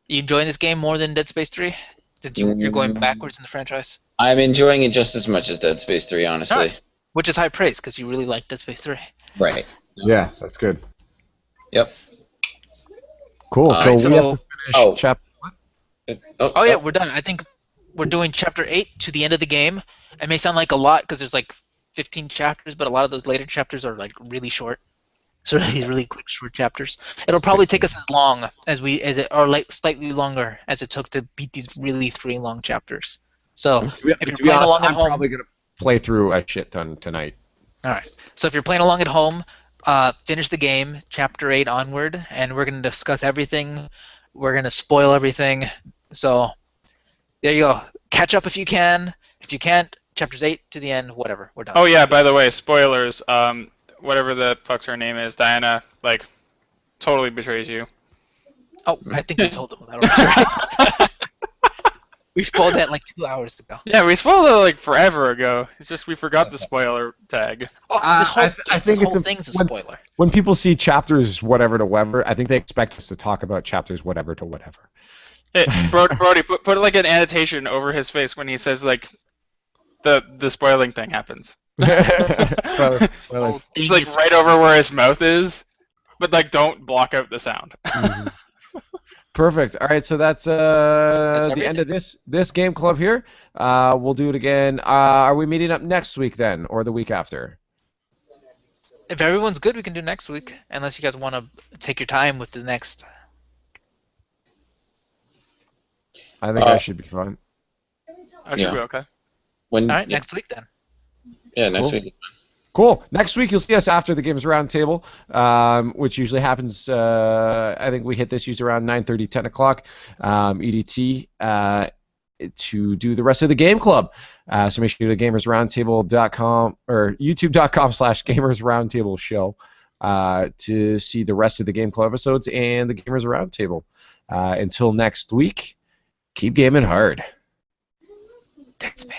You enjoying this game more than Dead Space 3? Since you're going Mm, backwards in the franchise, I'm enjoying it just as much as Dead Space 3, honestly. Alright. Which is high praise because you really like Dead Space 3. Right. Yeah, that's good. Yep. Cool. So Alright, we have so to finish Oh. chapter. oh yeah, we're done. I think we're doing chapter 8 to the end of the game. It may sound like a lot because there's like 15 chapters, but a lot of those later chapters are like really short. So these really quick, short chapters. It'll probably take us as long or like slightly longer as it took to beat these really three long chapters. So if you're To be playing honest, along at I'm home, probably gonna play through a shit ton tonight. all right. So if you're playing along at home, finish the game, chapter 8 onward, and we're gonna discuss everything. We're gonna spoil everything. So there you go. Catch up if you can. If you can't, chapters 8 to the end. Whatever. We're done. Oh yeah, by the way, spoilers. Whatever the fuck's her name is, Diana, like, totally betrays you. Oh, I think we told them that already. We spoiled that like 2 hours ago. Yeah, we spoiled it like forever ago. It's just we forgot the spoiler tag. Oh, this whole, I think this it's whole thing's a when- spoiler. When people see chapters whatever to whatever, I think they expect us to talk about chapters whatever to whatever. Hey, Brody, put like an annotation over his face when he says like the spoiling thing happens. Spoilers. Whole It's thing like is right over where his mouth is, but like don't block out the sound. Mhm. Perfect. All right, so that's the everything. end of this game club here. We'll do it again. Are we meeting up next week then, or the week after? If everyone's good, we can do next week. Unless you guys want to take your time with the next. I think I should be fine. I should Yeah. be okay. When? All right, next week then. Yeah, next Cool. week. Cool. Next week you'll see us after the Games Roundtable, which usually happens. I think we hit this usually around 9:30, 10 o'clock EDT to do the rest of the game club. So make sure you go to gamersroundtable.com or youtube.com/gamersroundtable show to see the rest of the game club episodes and the Gamers Roundtable. Until next week, keep gaming hard. Dead Space.